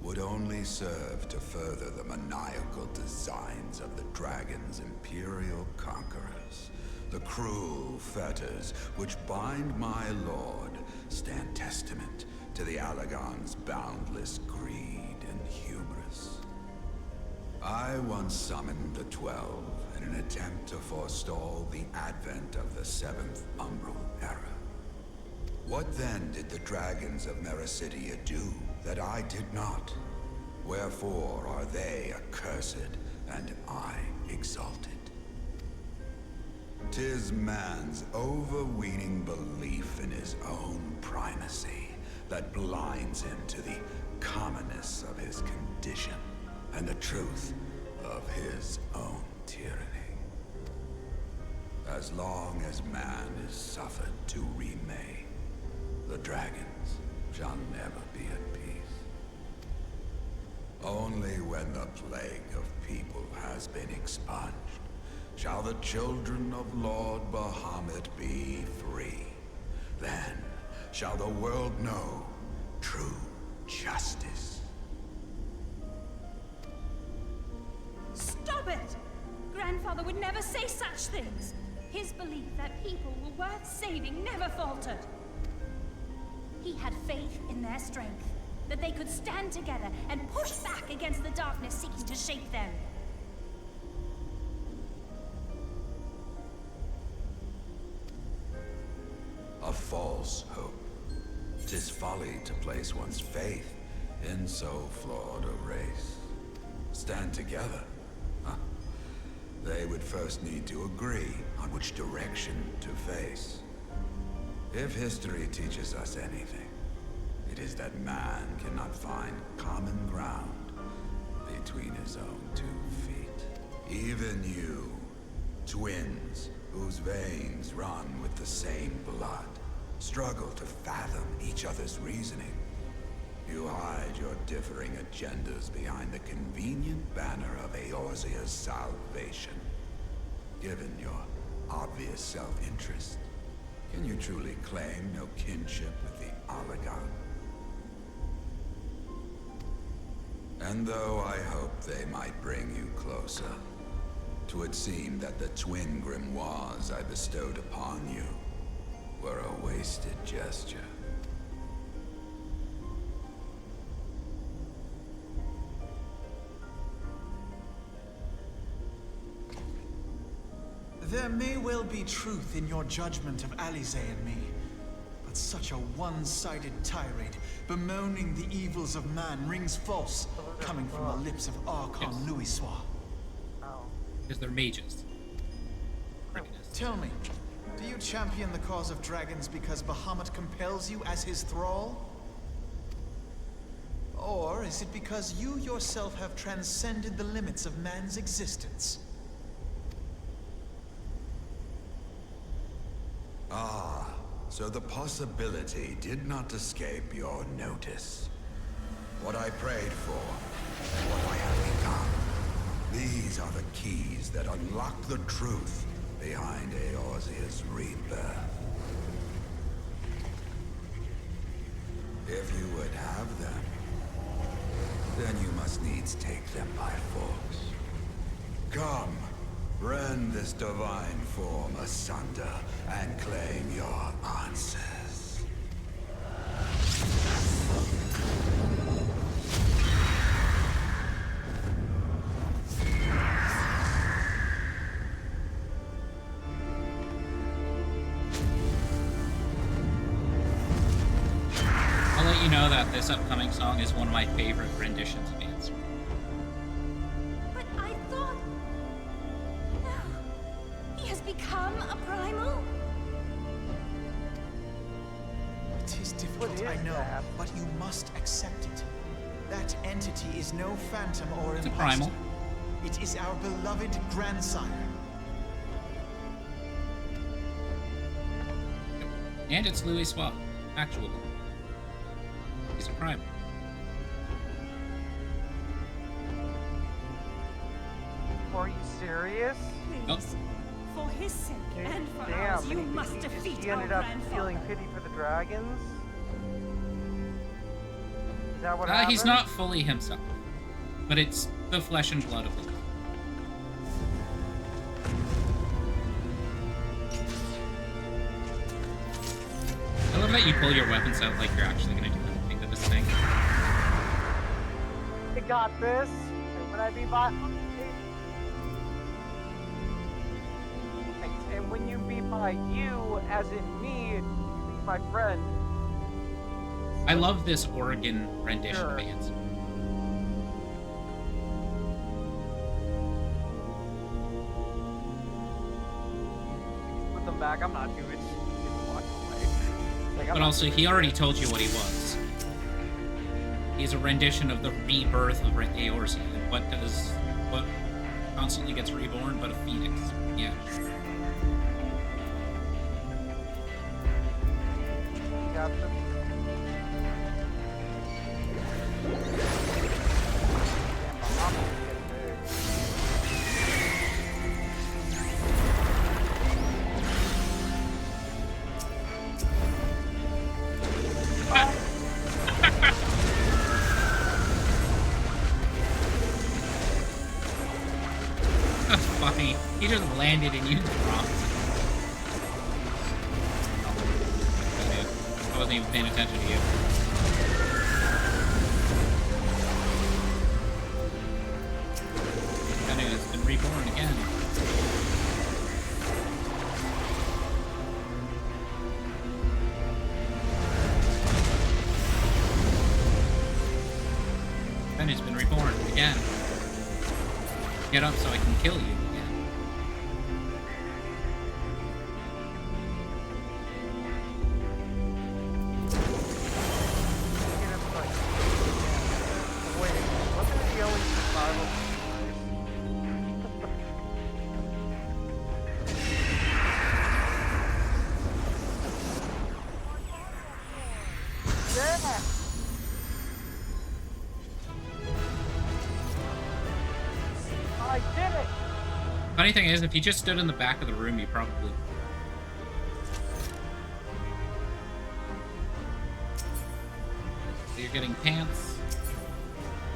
would only serve to further the maniacal designs of the dragon's imperial conquerors. The cruel fetters which bind my lord stand testament to the Alagon's boundless greed and hubris. I once summoned the 12 in an attempt to forestall the advent of the 7th Umbral Era. What then did the dragons of Mericidia do that I did not? Wherefore are they accursed and I exalted? 'Tis man's overweening belief in his own primacy that blinds him to the commonness of his condition and the truth of his own tyranny. As long as man is suffered to remain, the dragons shall never be at peace. Only when the plague of people has been expunged shall the children of Lord Bahamut be free. Then shall the world know true justice. Stop it! Grandfather would never say such things. His belief that people were worth saving never faltered. He had faith in their strength, that they could stand together and push back against the darkness seeking to shape them. A false hope. 'Tis folly to place one's faith in so flawed a race. Stand together? Huh. They would first need to agree on which direction to face. If history teaches us anything, it is that man cannot find common ground between his own 2 feet. Even you, twins whose veins run with the same blood, struggle to fathom each other's reasoning. You hide your differing agendas behind the convenient banner of Eorzea's salvation. Given your obvious self-interest, can you truly claim no kinship with the Alagon? And though I hope they might bring you closer, 'twould seem that the twin grimoires I bestowed upon you were a wasted gesture. There may well be truth in your judgment of Alize and me, but such a one-sided tirade bemoaning the evils of man rings false, coming from the lips of Archon Yes. Louisoix. Oh. Because they're mages. Tell me, do you champion the cause of dragons because Bahamut compels you as his thrall? Or is it because you yourself have transcended the limits of man's existence? Ah, so the possibility did not escape your notice. What I prayed for, and what I have become. These are the keys that unlock the truth behind Eorzea's rebirth. If you would have them, then you must needs take them by force. Come, rend this divine form asunder and claim your answers. I'll let you know that this upcoming song is one of my favorite renditions of Answer. But I thought... He has become a primal? It is difficult, What is I know, that? but you must accept it. That entity is no phantom or It's a imposter. primal. It is our beloved grandsire. And it's Louisoix, actually. He's a primal. Are you serious? Please, for his sake and for Damn, ours, you and must he defeat our ended up grandfather. feeling pity for the dragons? Is that what happened? He's not fully himself, but it's the flesh and blood of the Lord. I love that you pull your weapons out like you're actually gonna do anything to this thing. I got this. And when I be by... And when you be by you, as in me, you be my friend. I love this Oregon rendition Sure. of Answer. Put them back. I'm not doing shit. Walk away. Like, I'm But not also, doing he shit. already told you what he was. He's a rendition of the rebirth of Eorzea. What constantly gets reborn but a phoenix? Yeah. Got them. Damn, I'm gonna get big. That's funny. He just landed and you dropped. I wasn't even paying attention to you. Benny has been reborn again. Benny's been reborn again. Get up so I can kill you again. Get him, like, wait, wasn't it the only survival? Yeah! I did it! Funny thing is, if you just stood in the back of the room, you probably... So you're getting pants.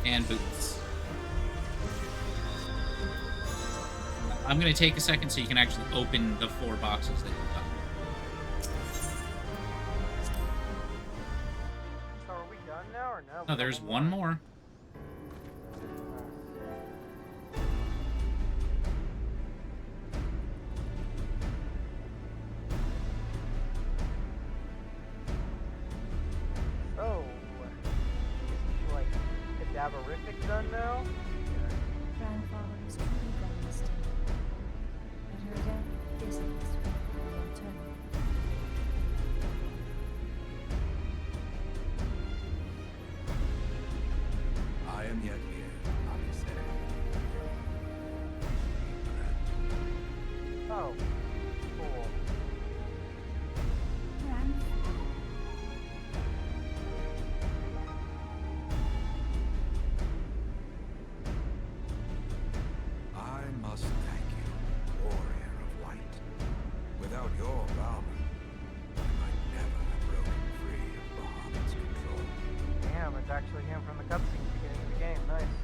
and boots. I'm going to take a second so you can actually open the 4 boxes that you've got. So are we done now or no? Oh, there's one more. So, is he like cadaverific done now? Grandfather is truly gone this time. But her death isn't this return. I am yet here, Alice. Oh, cool. Grandfather? I must thank you, warrior of light. Without your valor, I might never have broken free of Bahamut's control. Damn, it's actually him from the cutscene at the beginning of the game. Nice.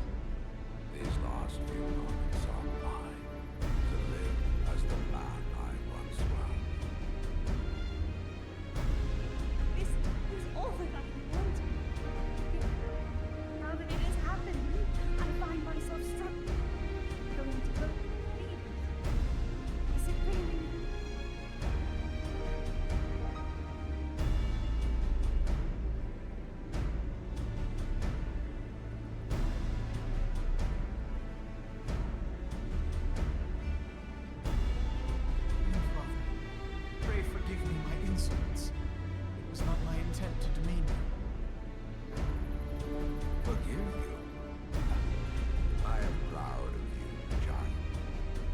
These last few moments are mine, to live as the man I once was. This is all that I wanted. Now that it has happened, I find myself struggling. Going to believe it. Is it really? Grandfather, pray forgive me my insolence. It was not my intent to demean you. Forgive you? I am proud of you, child.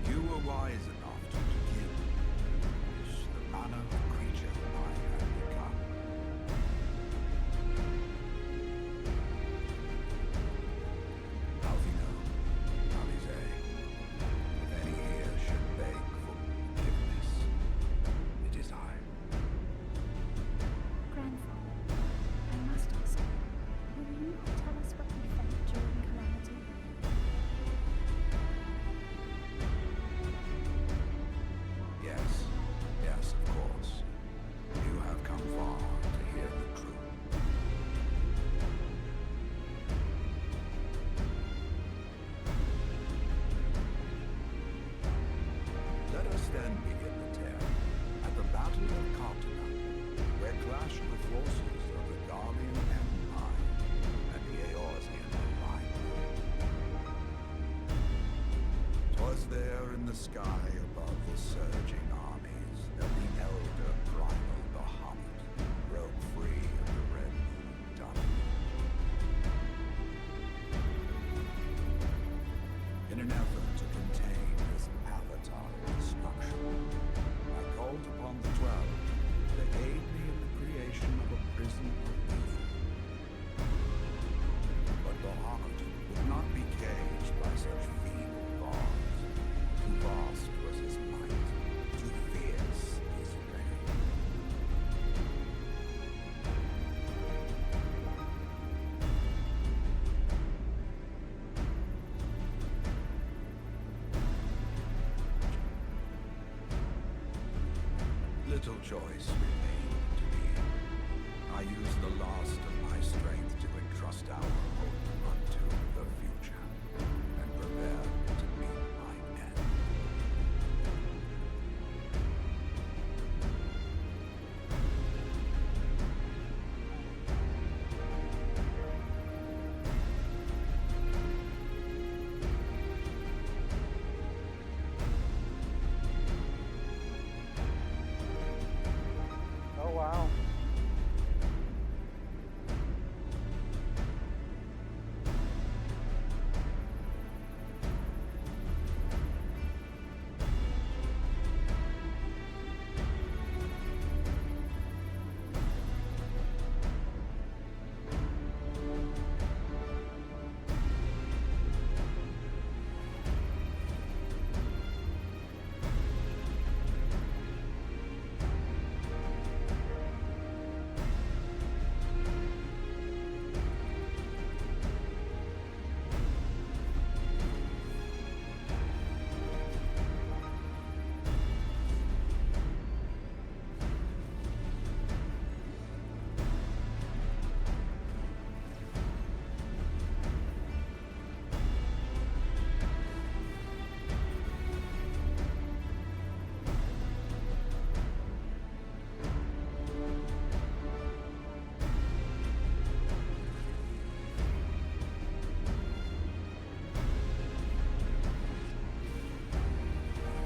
You were wise enough to distinguish the manner of creature I have become. Alfino, Alize, if any here should beg for forgiveness, it is I. Grandfather, I must ask, will you not tell us what we felt during Calamity? Yes, yes, of course. You have come far to hear the truth. Let us then begin the tale at the Battle of Cartana, where clashed the forces of the Garlean Empire and the Eorzean Alliance. 'Twas there in the sky above the surging armies that the elder primal Bahamut broke free of the Red Moon tunnel. In an effort to contain this avatar destruction, I called upon the 12 to aid me in the creation of a prison of evil. But Bahamut would not be caged by such feeble bars. Too vast was his might, too fierce his reign. Little choice remained to me. I used the last of my strength to entrust our hope unto the future, and prepare to meet my end. Oh wow.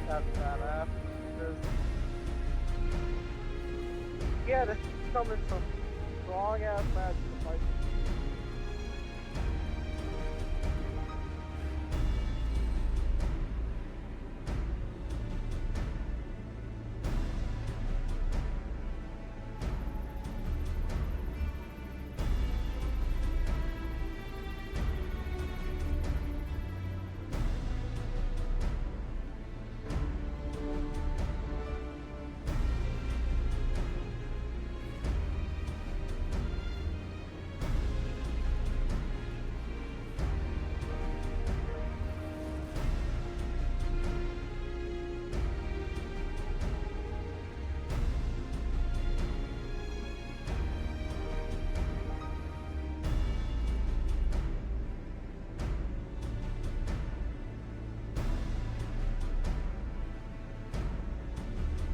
That's badass. Because, yeah, this is coming some strong ass magic to fight.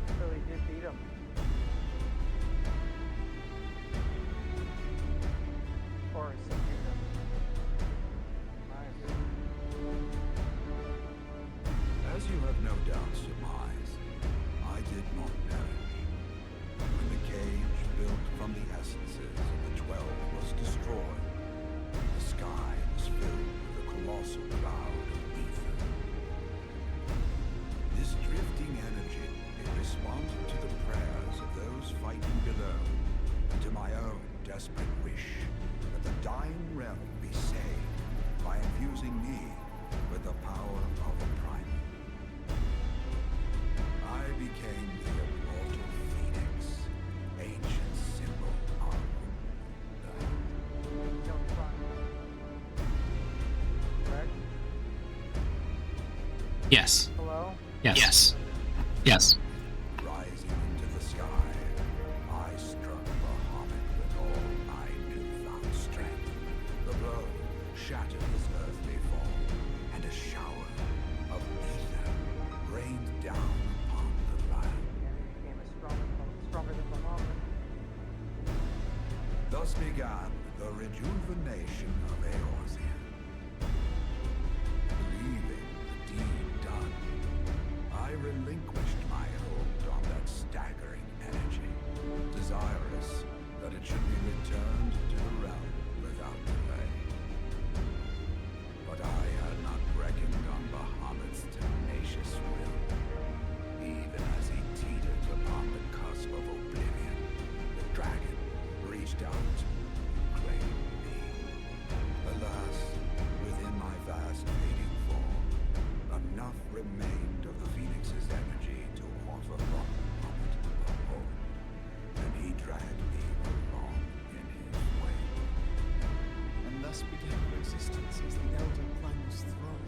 So he did beat him. Or he subdued him. Nice. As you have no doubt surmised, I did not perish. When the cage built from the essences of the 12 was destroyed, the sky was filled with a colossal cloud of ether. This drifting energy, it responded to the prayers of those fighting below, and to my own desperate wish that the dying realm be saved by infusing me with the power of a primal. I became the immortal phoenix, ancient symbol of the Don't try. Correct? Yes. Hello? Yes. Yes. rising into the sky. I struck Bahamut with all my newfound strength. The blow shattered his earthly form, and a shower of ether rained down upon the land. And he became stronger than Bahamut. Thus began the rejuvenation of Eorzea. Believing the deed done, I relinquished my hold on that staggering energy, desirous that it should be returned to the realm without delay. But I had not reckoned on Bahamut's tenacious will. Even as he teetered upon the cusp of oblivion, the dragon reached out to claim me. Alas, within my vast fading form, enough remained of the Phoenix's energy to offer Bahamut a hold, and he dragged me along in his wake. And thus began your existence as the Elder Primal's throne.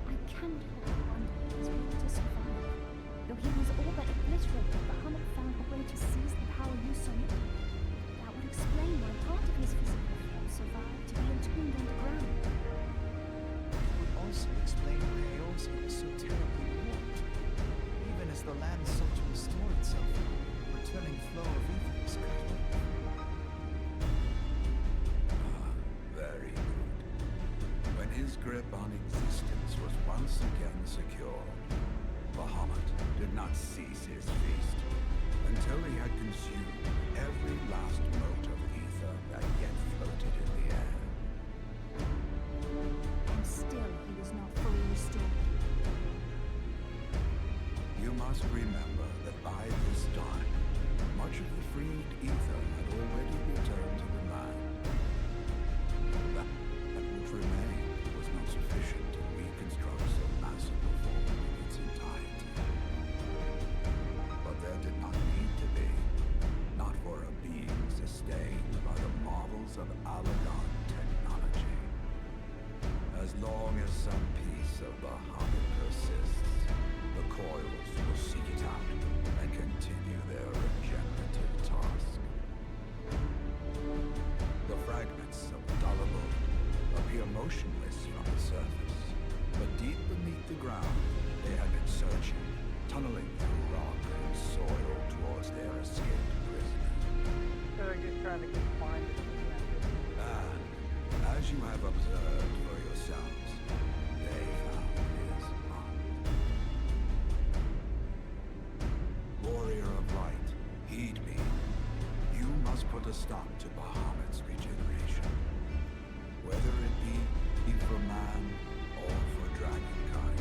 I cannot help but wonder if he was able to survive. Though he was all but obliterated, Bahamut found a way to seize the power you so needed. That would explain why part of his physical form survived to be entombed underground. It would also explain why Eorzea was so terribly warped. Even as the land sought to restore itself, the returning flow of ether was cut off. Very good. When his grip on existence was once again secured, Bahamut did not cease his feast until he had consumed every last mote of ether that yet floated in the air. And still he was not fully restored. You must remember that by this time, much of the freed ether had already returned to the land. That which remained was not sufficient to reconstruct so massive a form in its entirety. But there did not need to be, not for a being sustained by the marvels of Alagon technology. As long as some piece of Bahamut persists, the Coils will seek it out stop to Bahamut's regeneration. Whether it be for man or for dragonkind,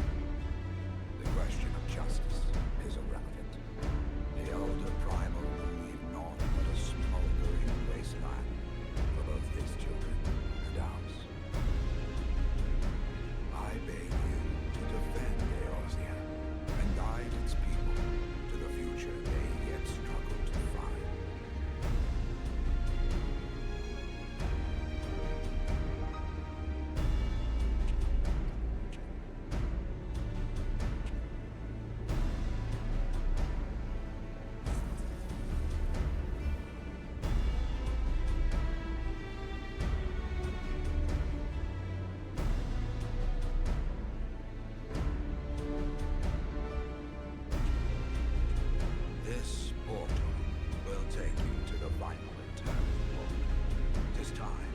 the question of justice is irrelevant. The elder primal will leave naught but a smoldering wasteland for both his children and ours. I beg you to defend Eorzea and guide its people to the future they yet struggle to find. This portal will take you to the final eternal world. 'Tis time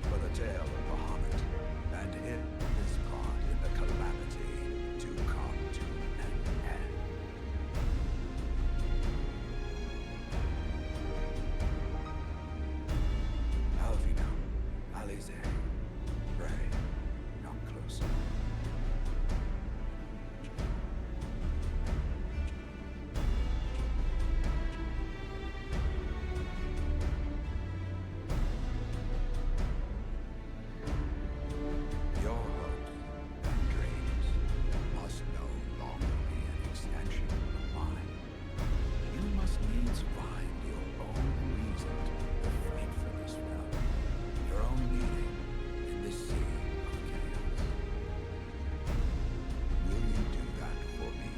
for the tale of Bahamut and his part in the calamity to come to an end. Alvina, Alize, Ray, come closer. Your hopes and dreams must no longer be an extension of mine. You must needs find your own reason to fight for this realm, your own meaning in this sea of chaos. Will you do that for me?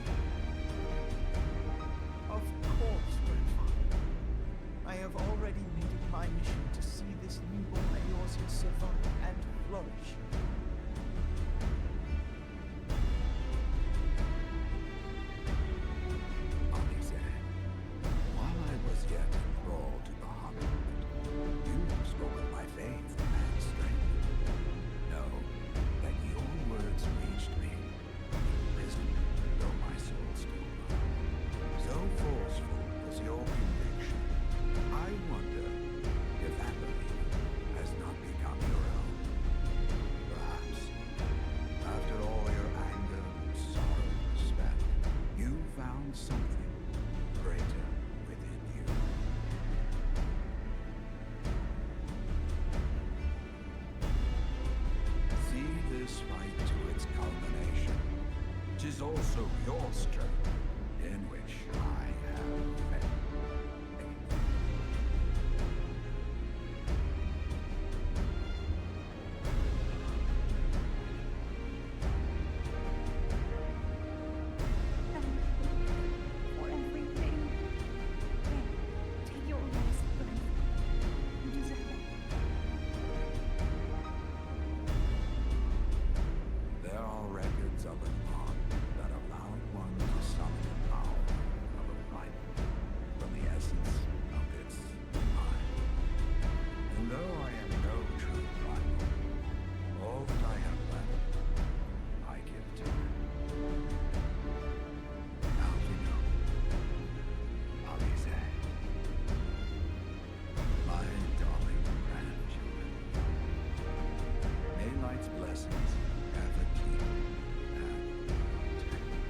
Of course, Grandfather. I have already made it my mission to see this newborn Eorzea survive and flourish. Alize, while I was yet enthralled to Bahamut, you spoke of my faith and strength. Know that your words reached me, imprisoned though my soul still loved. So forceful was your conviction, I wonder if that belief has not become your own. Perhaps, after all your anger, sorrow, and respect, you found something greater within you. See this fight to its culmination. 'Tis also your strength in which I have faith. For everything. Take your rest, Glenn. You deserve it. There are records of an art that allowed one to summon the power of a primal from the essence of its mind. And though I am no true primal, all that I have left, I give to you. Alvino, Alize, my darling grandchildren, may light's blessings ever keep and protect you.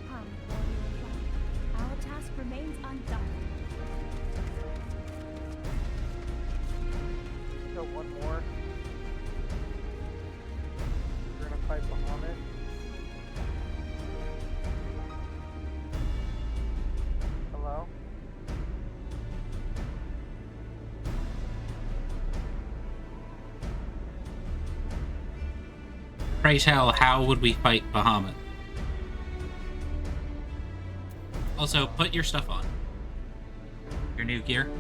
Come, warrior of light. Our task remains undone. Go one more. We're gonna fight Bahamut. Hello? Pray tell, how would we fight Bahamut? Also, put your stuff on. Your new gear.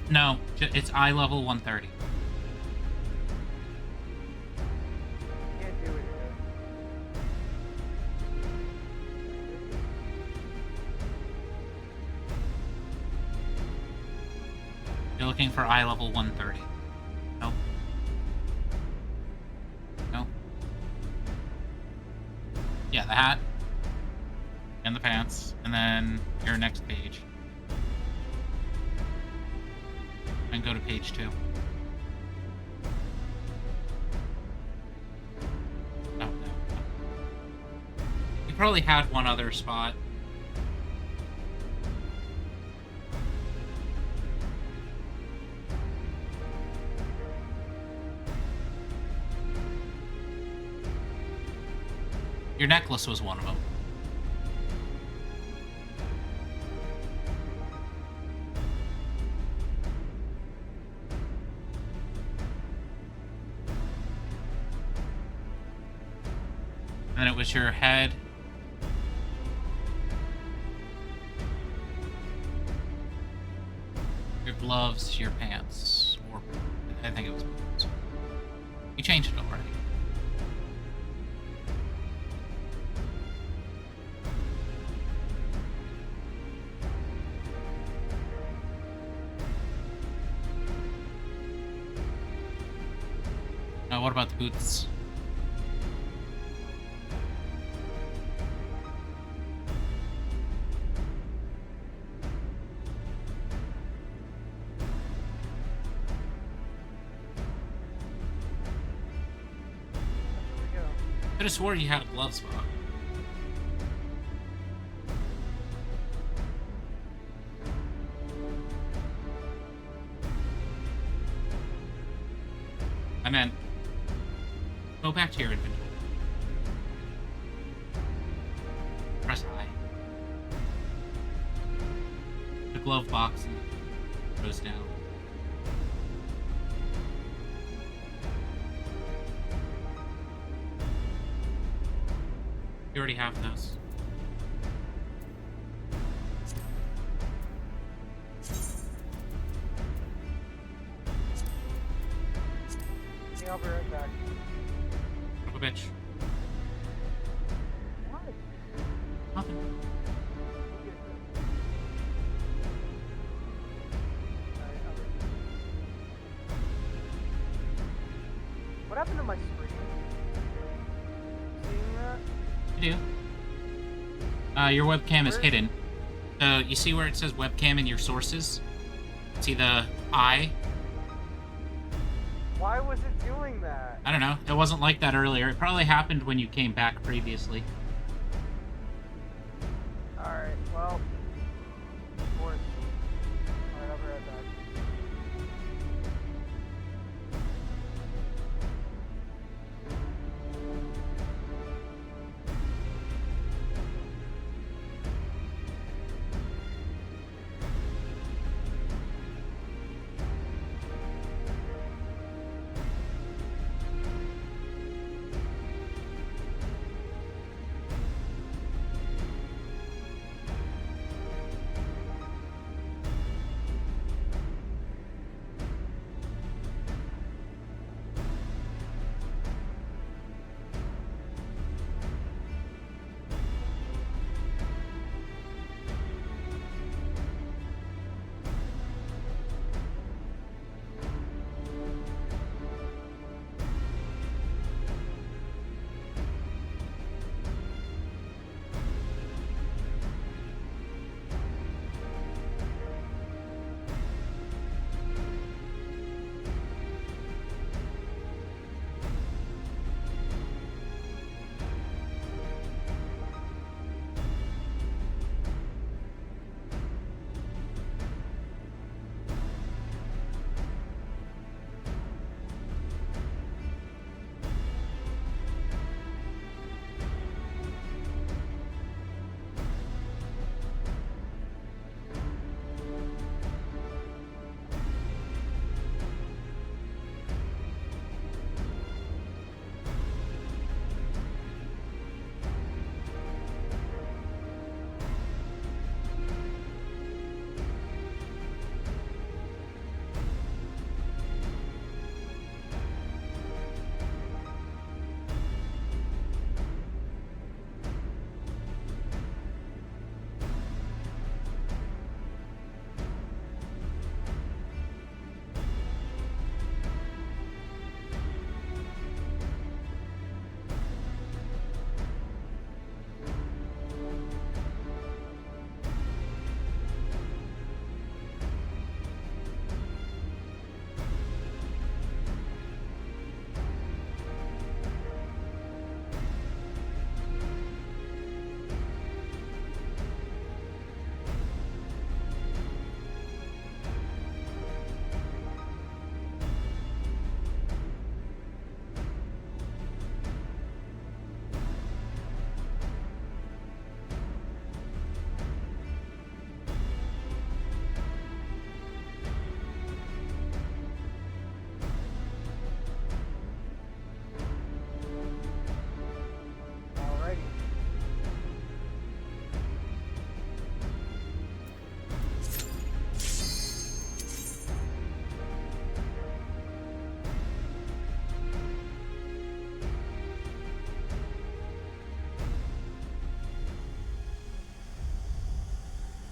No, it's eye level 130. Can't do it here. You're looking for eye level 130. No. No. Yeah, the hat. And the pants. And then your next page. And go to page 2. No. You probably had one other spot. Your necklace was one of them. And then it was your head. Your gloves, your pants. Or I think it was boots. You changed it already. Now what about the boots? I could have swore you had a glove spot. I meant, go back to your inventory. Press I. The glove box goes down. You already have those. Yeah, I'll be right back. Son of a bitch. What? Nothing. Look at this. Alright, what happened to my screen? Seeing that? You do. Your webcam is Where? hidden. So you see where it says webcam in your sources? See the eye? Why was it doing that? I don't know. It wasn't like that earlier. It probably happened when you came back previously. Alright, well. Of course. Alright, I'll be right back.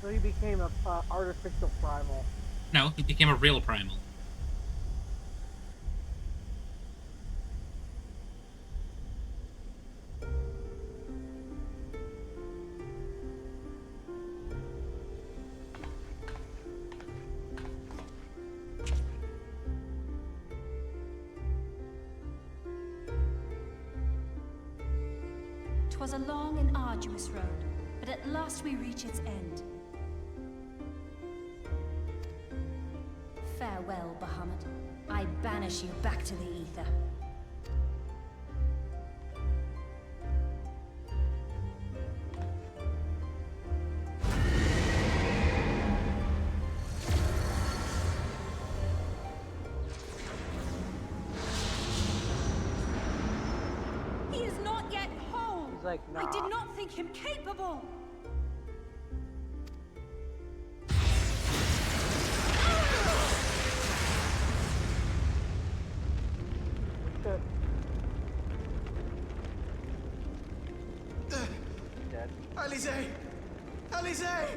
So he became a artificial primal. No, he became a real primal. "'Twas a long and arduous road, but at last we reach its end. Farewell, Bahamut. I banish you back to the ether." He is not yet whole. He's like, nah. I did not think him capable. Shit. Dead. Alize! Alize!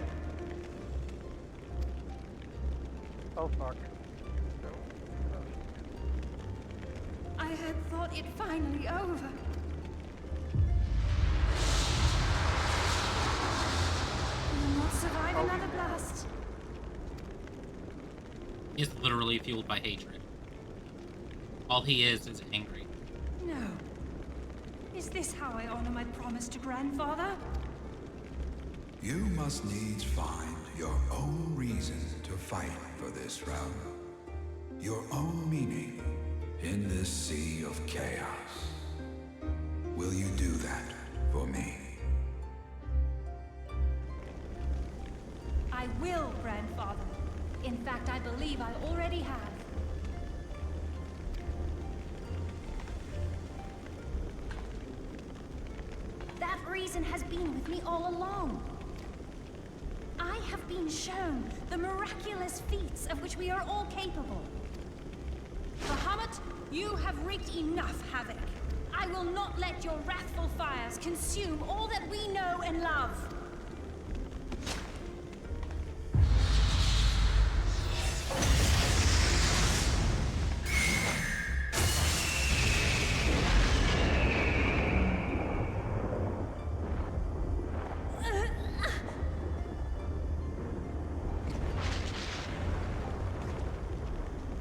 Oh fuck. I had thought it finally over. Will not survive another blast. He is literally fueled by hatred. All he is angry. No. Is this how I honor my promise to Grandfather? You must needs find your own reason to fight for this realm. Your own meaning in this sea of chaos. Will you do that for me? I will, Grandfather. In fact, I believe I already have. That reason has been with me all along. I have been shown the miraculous feats of which we are all capable. Bahamut, you have wreaked enough havoc. I will not let your wrathful fires consume all that we know and love.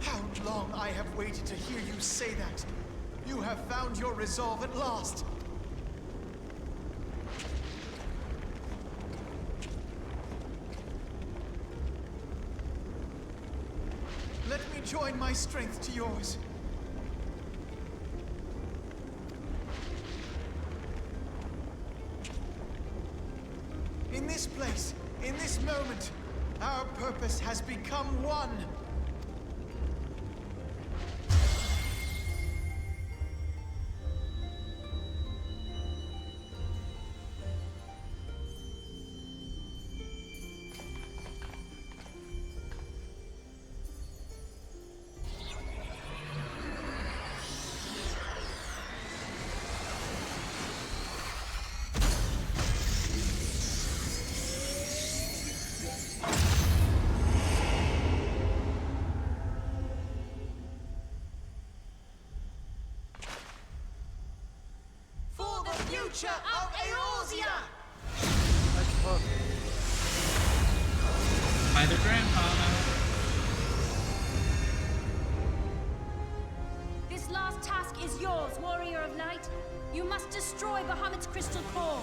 How long I have waited to hear you say that! You have found your resolve at last! Let me join my strength to yours. In this place, in this moment, our purpose has become one. For the future of Eorzea! Let's look. By their grandfather. This last task is yours, Warrior of Light. You must destroy Bahamut's crystal core.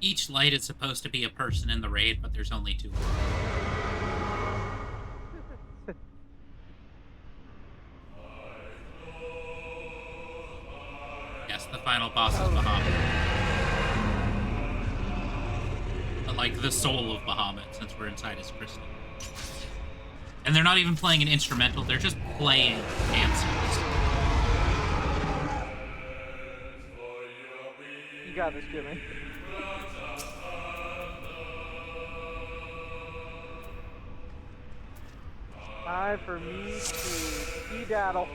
Each light is supposed to be a person in the raid, but there's only two. The final boss is Bahamut. But like the soul of Bahamut, since we're inside his crystal. And they're not even playing an instrumental, they're just playing answers. You got this, Jimmy. Time for me to skedaddle.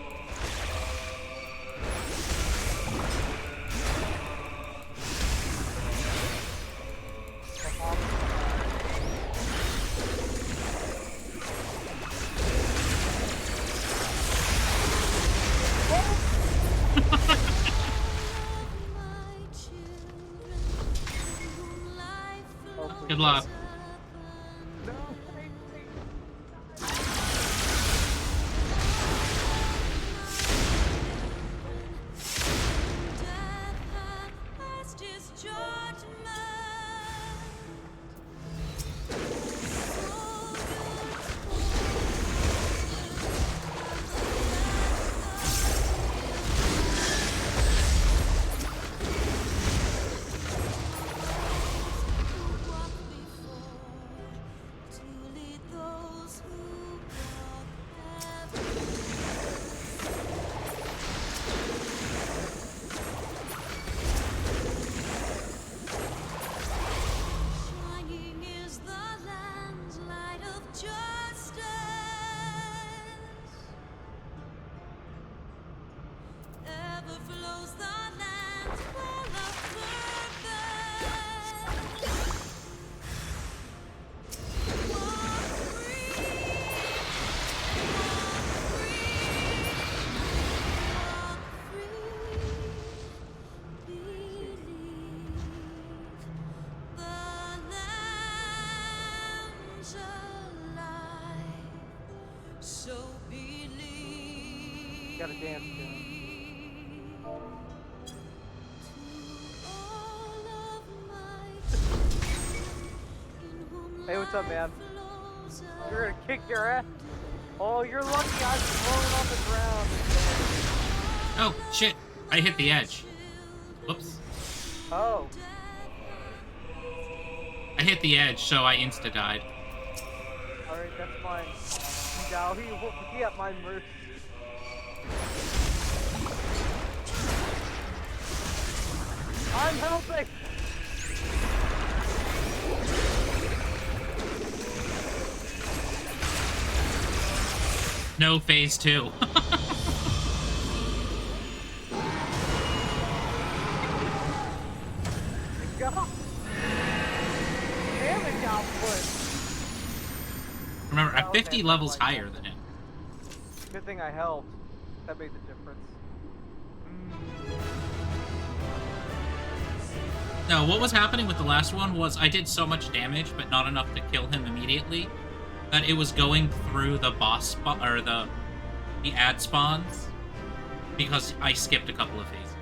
Good luck. Gotta dance to him. Hey, what's up, man? You're gonna kick your ass? Oh, you're lucky I'm rolling on the ground. Oh, shit. I hit the edge. Whoops. Oh. I hit the edge, so I insta-died. Alright, that's fine. Now he will be at my mercy. I'm helping! No phase 2. God. Damage output! Remember, I'm Okay, 50 that's levels like higher that. than him. Good thing I helped. That made the difference. No, what was happening with the last one was I did so much damage, but not enough to kill him immediately, that it was going through the boss spot or the ad spawns because I skipped a couple of phases.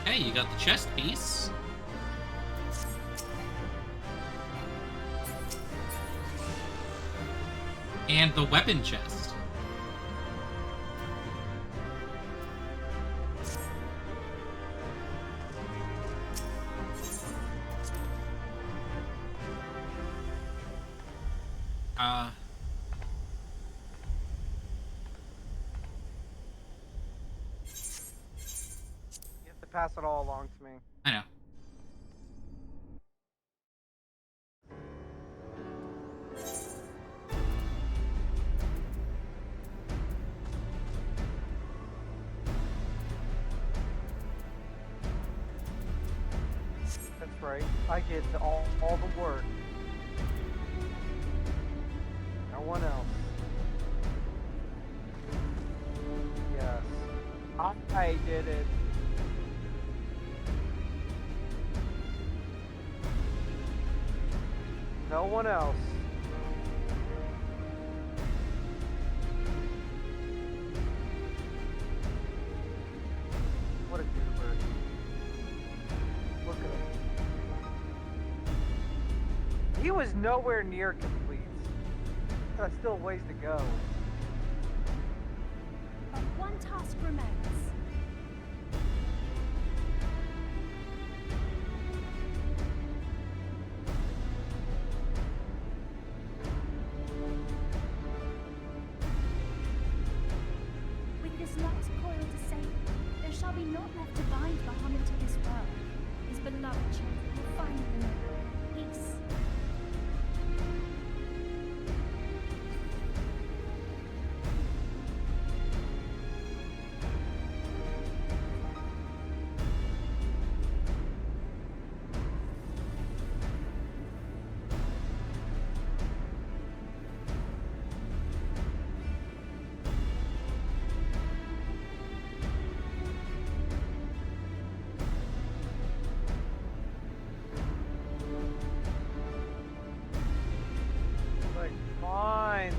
Okay, you got the chest piece. And the weapon chest. You have to pass it all along to me. I know. That's right. I did all the work. No one else. Yes. I did it. No one else. What a goober. Look at him. He was nowhere near complete. That's still ways to go. But one task remains. With this last coil to save, there shall be naught left to bind Bahamut to this world. His beloved children will finally know peace. Like, finally.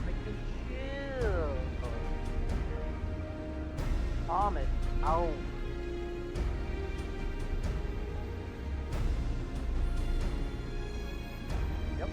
Make them chill. Bahamut, ow. Yep.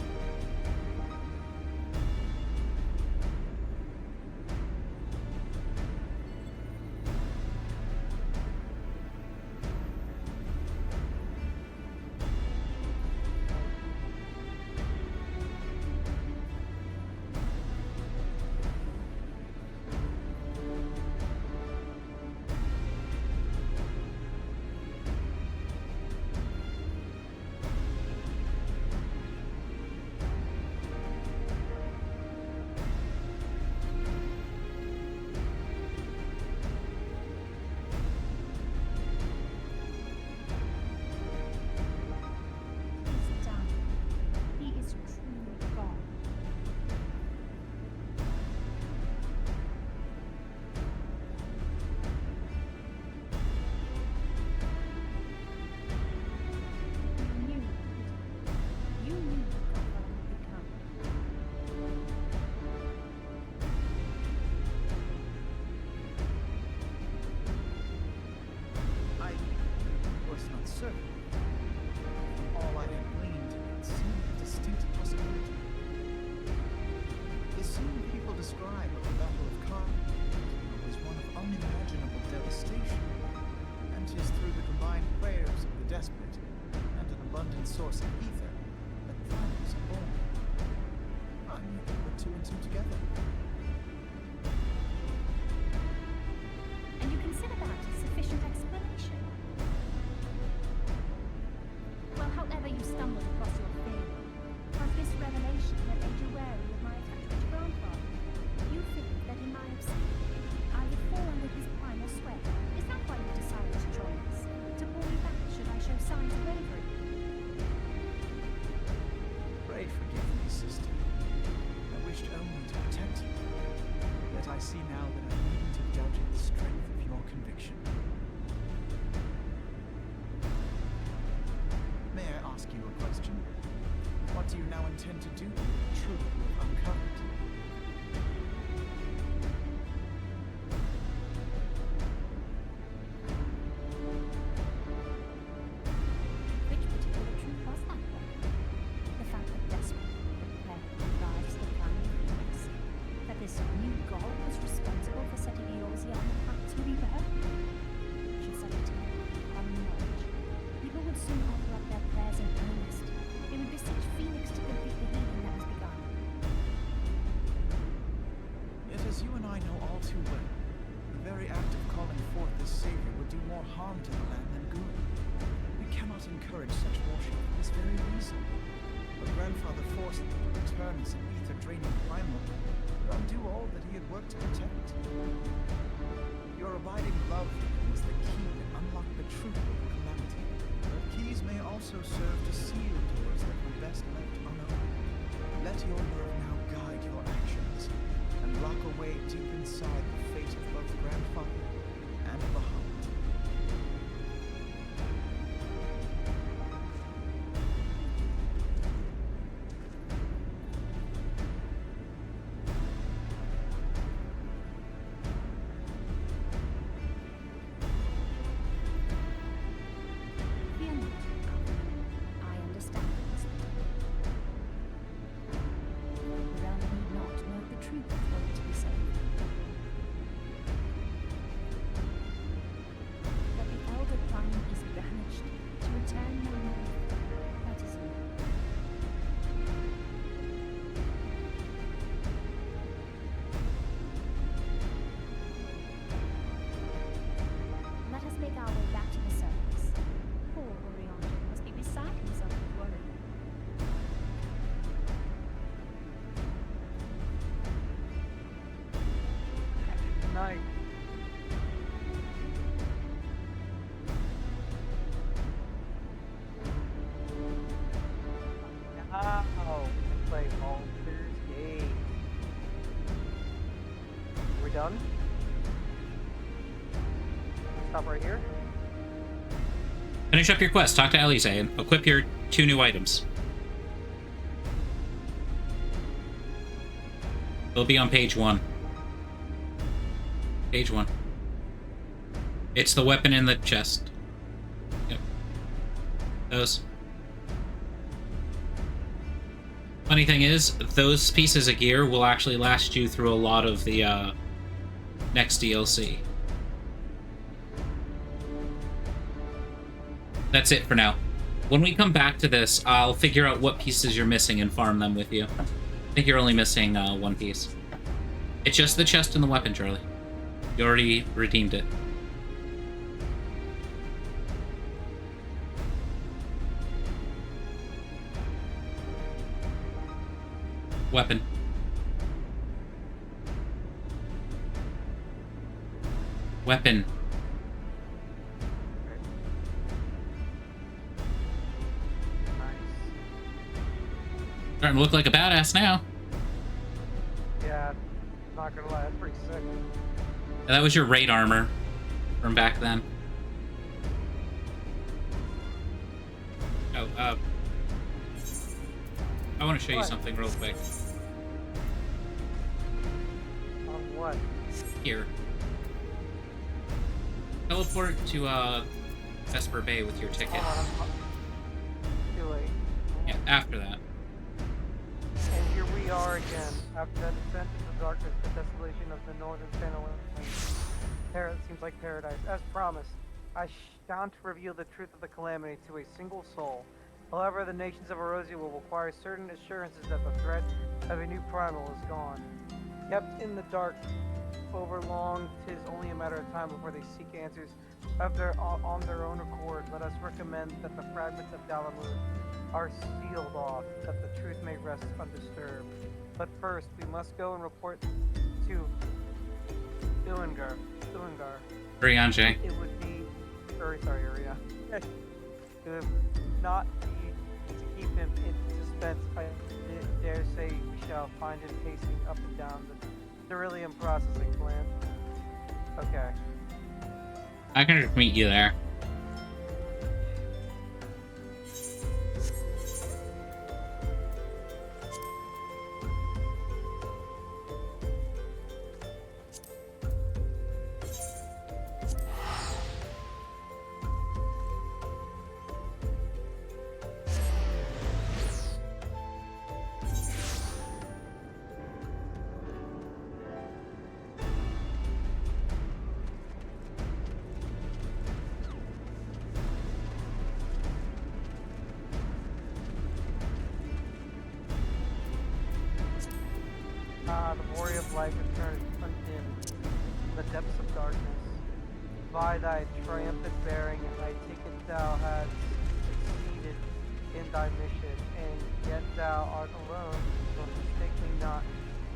He's done. He is truly gone. You knew, you knew what Godfather would become. I was not certain. From all I had gleaned, it seemed a distinct possibility. The scene people describe of the Battle of Coils was one of unimaginable devastation, and 'tis through the combined prayers of the desperate and an abundant source of ether that fires are born. I knew to put two and two together. And you consider that a sufficient explanation? Well, however you stumbled across your theory, was this revelation that made you wary of my attachment to grandfather? You think that in my absence, I would fall under his primal sway. Is that why you decided to join us? To pull me back should I show signs of wavering? Pray forgive me, sister. I wished only to protect you. Yet I see now that I needn't have doubted the strength of your conviction. May I ask you a question? What do you now intend to do with the truth you have uncovered? Which particular truth was that then? The fact that desperate prepared to rise the flying phoenix? That this new god was responsible for setting Eorzea on the path to rebirth? Should such a tale become common knowledge, people would soon offer up their prayers in earnest. They would beseech Phoenix to complete the healing that has begun. Yet as you and I know all too well, the very act of calling forth this savior would do more harm to the land than good. We cannot encourage such worship for this very reason. But grandfather forced them to return as an ether-draining primal, to undo all that he had worked to protect. Your abiding love for him was the key that unlocked the truth of the calamity. But keys may also serve to seal doors that were best left unopened. Let your love now guide your actions, and lock away deep inside the fate of both grandfather and Bahamut. Fear not, Alvin. I understand the husband. Wow, we can play Baldur's Gate. We done? Stop right here. Finish up your quest, talk to Alize, and equip your 2 new items. They'll be on page 1. Page 1. It's the weapon in the chest. Yep. Those. Funny thing is, those pieces of gear will actually last you through a lot of the next DLC. That's it for now. When we come back to this, I'll figure out what pieces you're missing and farm them with you. I think you're only missing 1 piece. It's just the chest and the weapon, Charlie. You already redeemed it. Weapon. Weapon. Starting to look like a badass now. Yeah, not gonna lie, that's pretty sick. That was your raid armor from back then. Oh, I want to show you What? something real quick. On what? Here. Teleport to Vesper Bay with your ticket. Too late. Yeah, after that. And here we are again, after that descent into the darkness, the desolation of the northern Panel. Seems like paradise. As promised, I shan't reveal the truth of the calamity to a single soul. However, the nations of Erosia will require certain assurances that the threat of a new primal is gone. Kept in the dark over long, 'tis only a matter of time before they seek answers on their own accord. Let us recommend that the fragments of Dalamun are sealed off, that the truth may rest undisturbed. But first, we must go and report to Uingar. Urianger. It would be, Uria. It would not be to keep him in suspense. I dare say we shall find him pacing up and down the beryllium processing plant. Okay. I can just meet you there. The glory of light returns undimmed from the depths of darkness. By thy triumphant bearing, I take it thou hast succeeded in thy mission, and yet thou art alone, so mistake me not,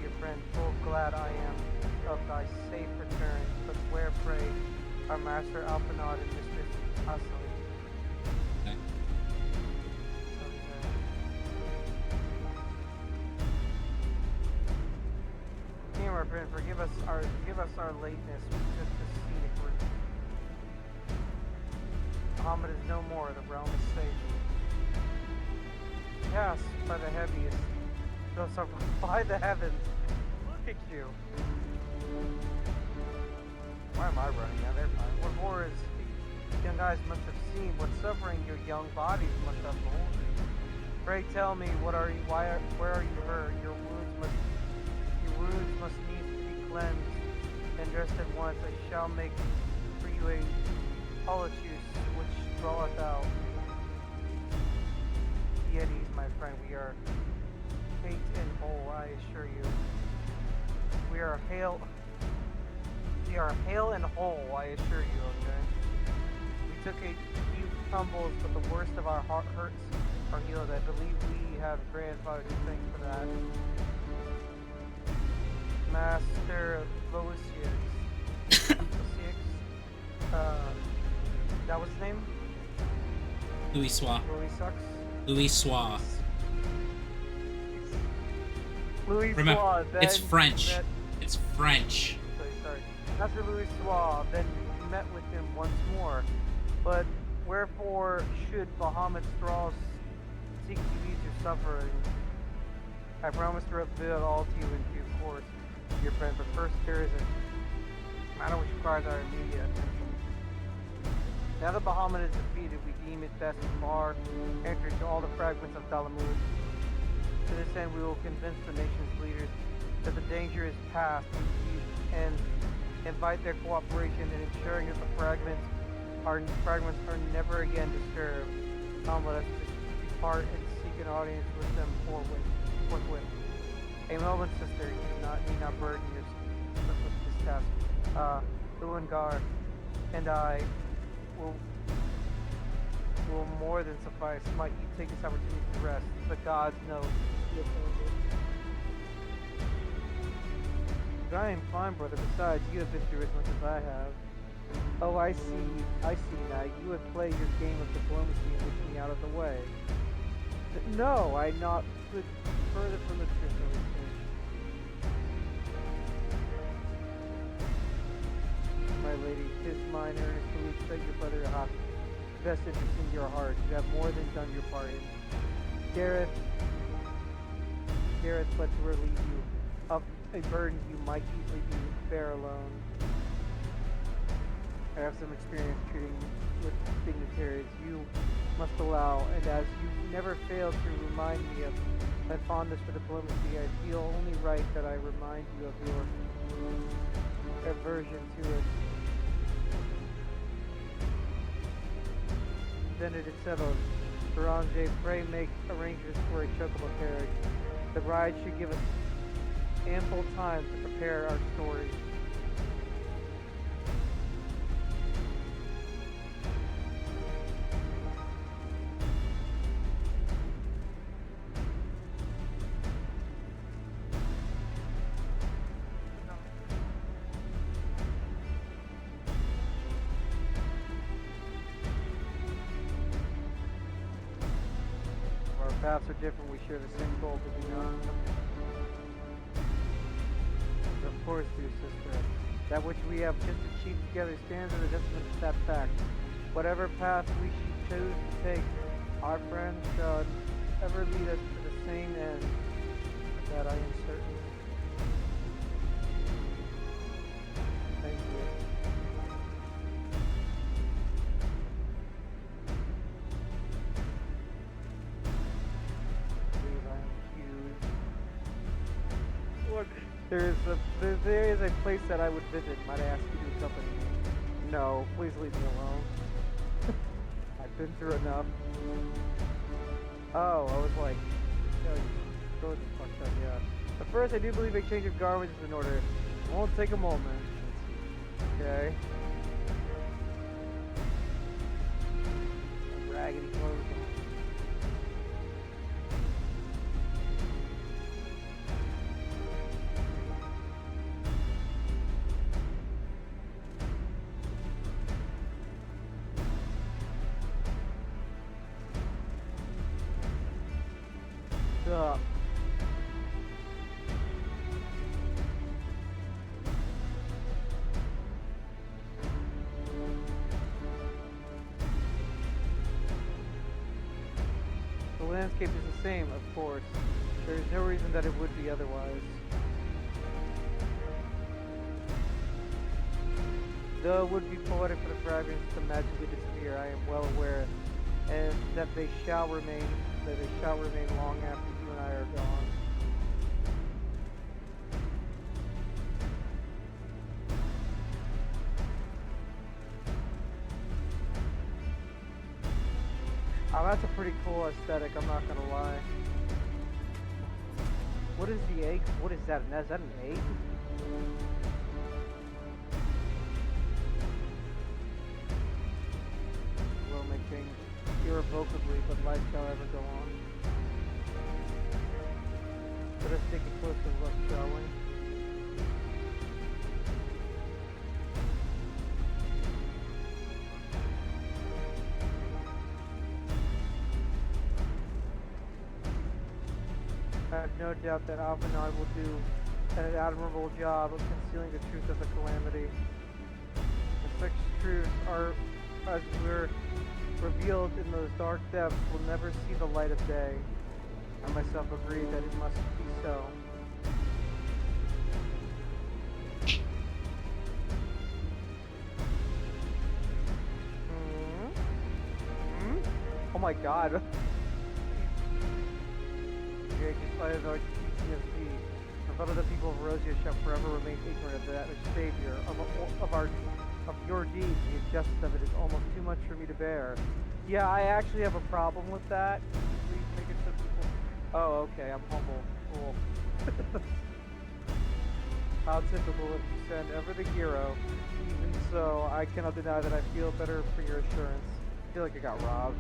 dear friend, full glad I am of thy safe return. But where, pray, our master Alpanod and mistress Asali? Okay. Dear my friend, forgive us our lateness. We took the scenic route. Muhammad is no more. The realm is safe. Yes, by the heaviest. No, so by the heavens. Look at you. Why am I running? Yeah, they're fine. What horrors young eyes must have seen. What suffering your young bodies must have borne. Pray tell me, what are you? Where are you hurt? Your wounds must needs to be cleansed and dressed at once. I shall make for you a poultice which draweth out. Yetis, my friend, we are hate and whole, I assure you. We are hale and whole, I assure you, okay? We took a few tumbles, but the worst of our hurts are healed. I believe we have grandfather to thank for that. Master Loisius. That was his name? Louis Sois. Louis sucks. Louis Sois. Louis Remember, Soir, then it's French. met- It's French. sorry. Master Louis Soir, then met with him once more. But wherefore should Bahamut's thralls seek to ease your suffering? I promise to reveal all to you in due course, dear friend. But first, there is a matter which requires our immediate attention. Now that Bahamut is defeated, we deem it best to bar entry to all the fragments of Dalamud. To this end, we will convince the nation's leaders that the danger is past and invite their cooperation in ensuring that the fragments are never again disturbed. Come, let us depart and seek an audience with them forthwith. A moment, sister, you need not burden yourself with this task. Ulangar and I will more than suffice. Might you take this opportunity to rest? The gods know. But I am fine, brother. Besides, you have been through as much as I have. Oh, I see now. You have played your game of diplomacy and wished me out of the way. No, I not put further from the truth. My lady, 'tis mine earnest belief that your brother hath best interest in your heart. You have more than done your part in. Gareth but to relieve you of a burden you might easily bear alone. I have some experience treating with dignitaries. You must allow, and as you never fail to remind me of my fondness for diplomacy, I feel only right that I remind you of your aversion to it. Then it is settled. Baranje, pray make arrangements for a chocobo carriage. The bride should give us ample time to prepare our story. Our paths are different, we share the same goal to be known. Of course, dear sister, that which we have just achieved together stands as a testament to that fact. Whatever path we should choose to take, our friends shall ever lead us to the same end. Of that I am certain. Thank you. Look, there is a place that I would visit. Might I ask you to accompany me? No, please leave me alone. I've been through enough. Oh, I was like, yo, you frozen fucked up, yeah. But first, I do believe a change of garments is in order. It won't take a moment. Okay. Raggedy clothes on. Up. The landscape is the same, of course. There is no reason that it would be otherwise. Though it would be poetic for the fragments to magically disappear, I am well aware, and that they shall remain long after you and I are gone. Oh, that's a pretty cool aesthetic, I'm not gonna lie. What is the egg? What is that? Is that an egg? Will may change irrevocably, but life shall ever go on. Let us take a closer look, shall we? I have no doubt that Alphanod will do an admirable job of concealing the truth of the calamity. And such truths are, as we're revealed in those dark depths, will never see the light of day. I myself agree that it must be so. Oh my god. Yeah, just I have like PTSD. The thought of the people of Rosia shall forever remain ignorant of that which Savior of your deeds. The injustice of it is almost too much for me to bear. Yeah, I actually have a problem with that. Can you please make it so people... Oh, okay, I'm humble. Cool. How typical if you send ever the hero. Even so, I cannot deny that I feel better for your assurance. I feel like I got robbed.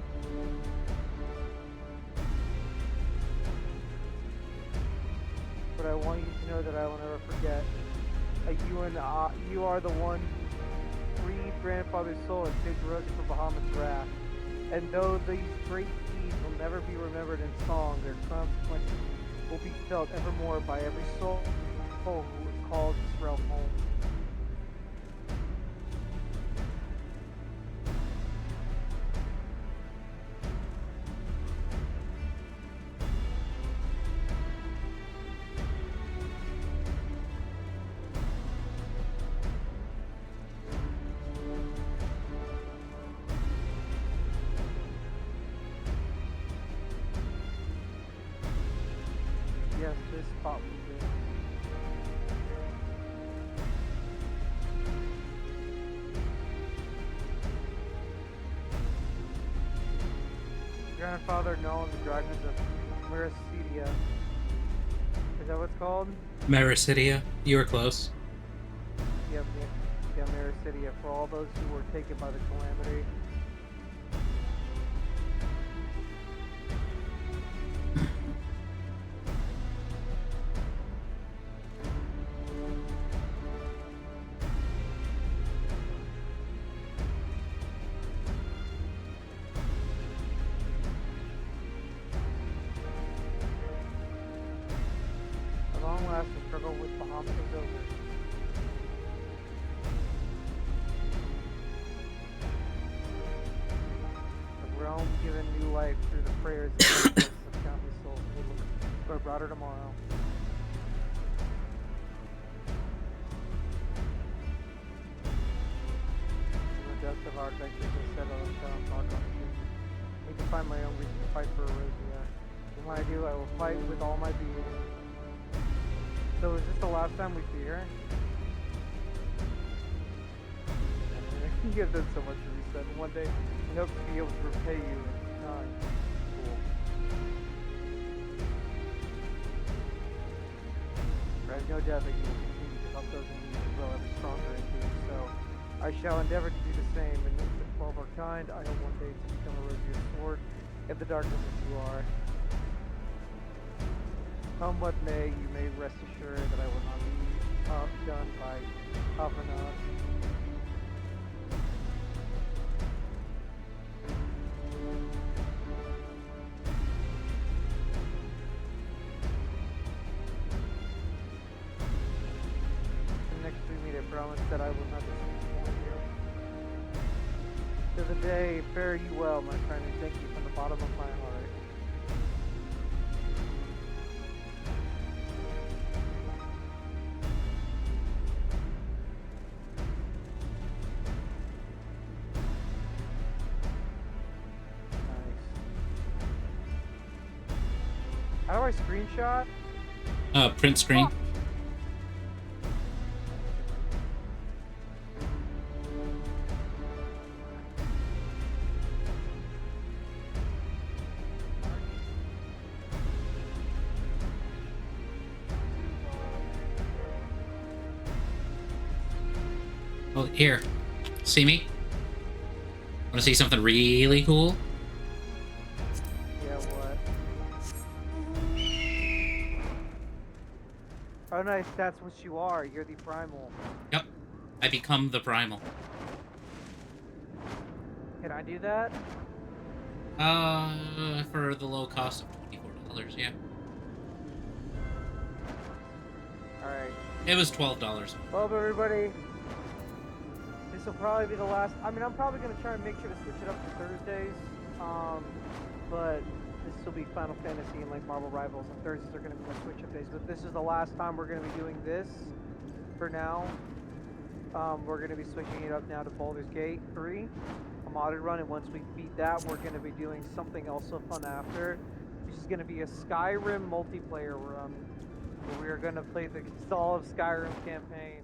But I want you to know that I will never forget. You are the one who freed Grandfather's soul and saved Rosa from Bahamut's wrath. And though these great deeds will never be remembered in song, their consequences will be felt evermore by every soul who calls this realm home. Yes, this spot will do. Grandfather known the dragons of Mericidia. Is that what it's called? Mericidia. You were close. Yep, yeah, Mericidia. For all those who were taken by the calamity. At long last, the struggle with Bahamut is over. The realm given new life through the prayers and sacrifices of countless souls. We look for a brighter tomorrow. In the depths of our adventures, I said I shall embark on a journey. I need to find my own reason to fight for Erosia. And when I do, I will fight with all my being. So is this the last time we see her? You have done so much for me, son. One day, we hope to be able to repay you in kind. Cool. I have no doubt that you will continue to help those in need and grow ever stronger in doing so. I shall endeavor to do the same, and for our kind, I hope one day to become a Rosia's sword in the darkness as you are. Come what may, you may rest assured that I will not be outdone by Alphanod. And next we meet, I promise that I will not disappoint you. To the day, fare you well, my friend, and thank you from the bottom of my heart. How do I screenshot? Print screen. Oh, here. See me? Want to see something really cool? Yeah, what? Oh, nice. That's what you are. You're the primal. Yep. I become the primal. Can I do that? For the low cost of $24, yeah. Alright. It was $12. Well, everybody, this will probably be the last. I mean, I'm probably going to try and make sure to switch it up to Thursdays. But this will be Final Fantasy and like Marvel Rivals, and Thursdays are going to be my switch up days. But this is the last time we're going to be doing this for now. We're going to be switching it up now to Baldur's Gate 3, a modded run, and once we beat that, we're going to be doing something else so fun after, which is going to be a Skyrim multiplayer run. We are going to play the Stall of Skyrim campaign.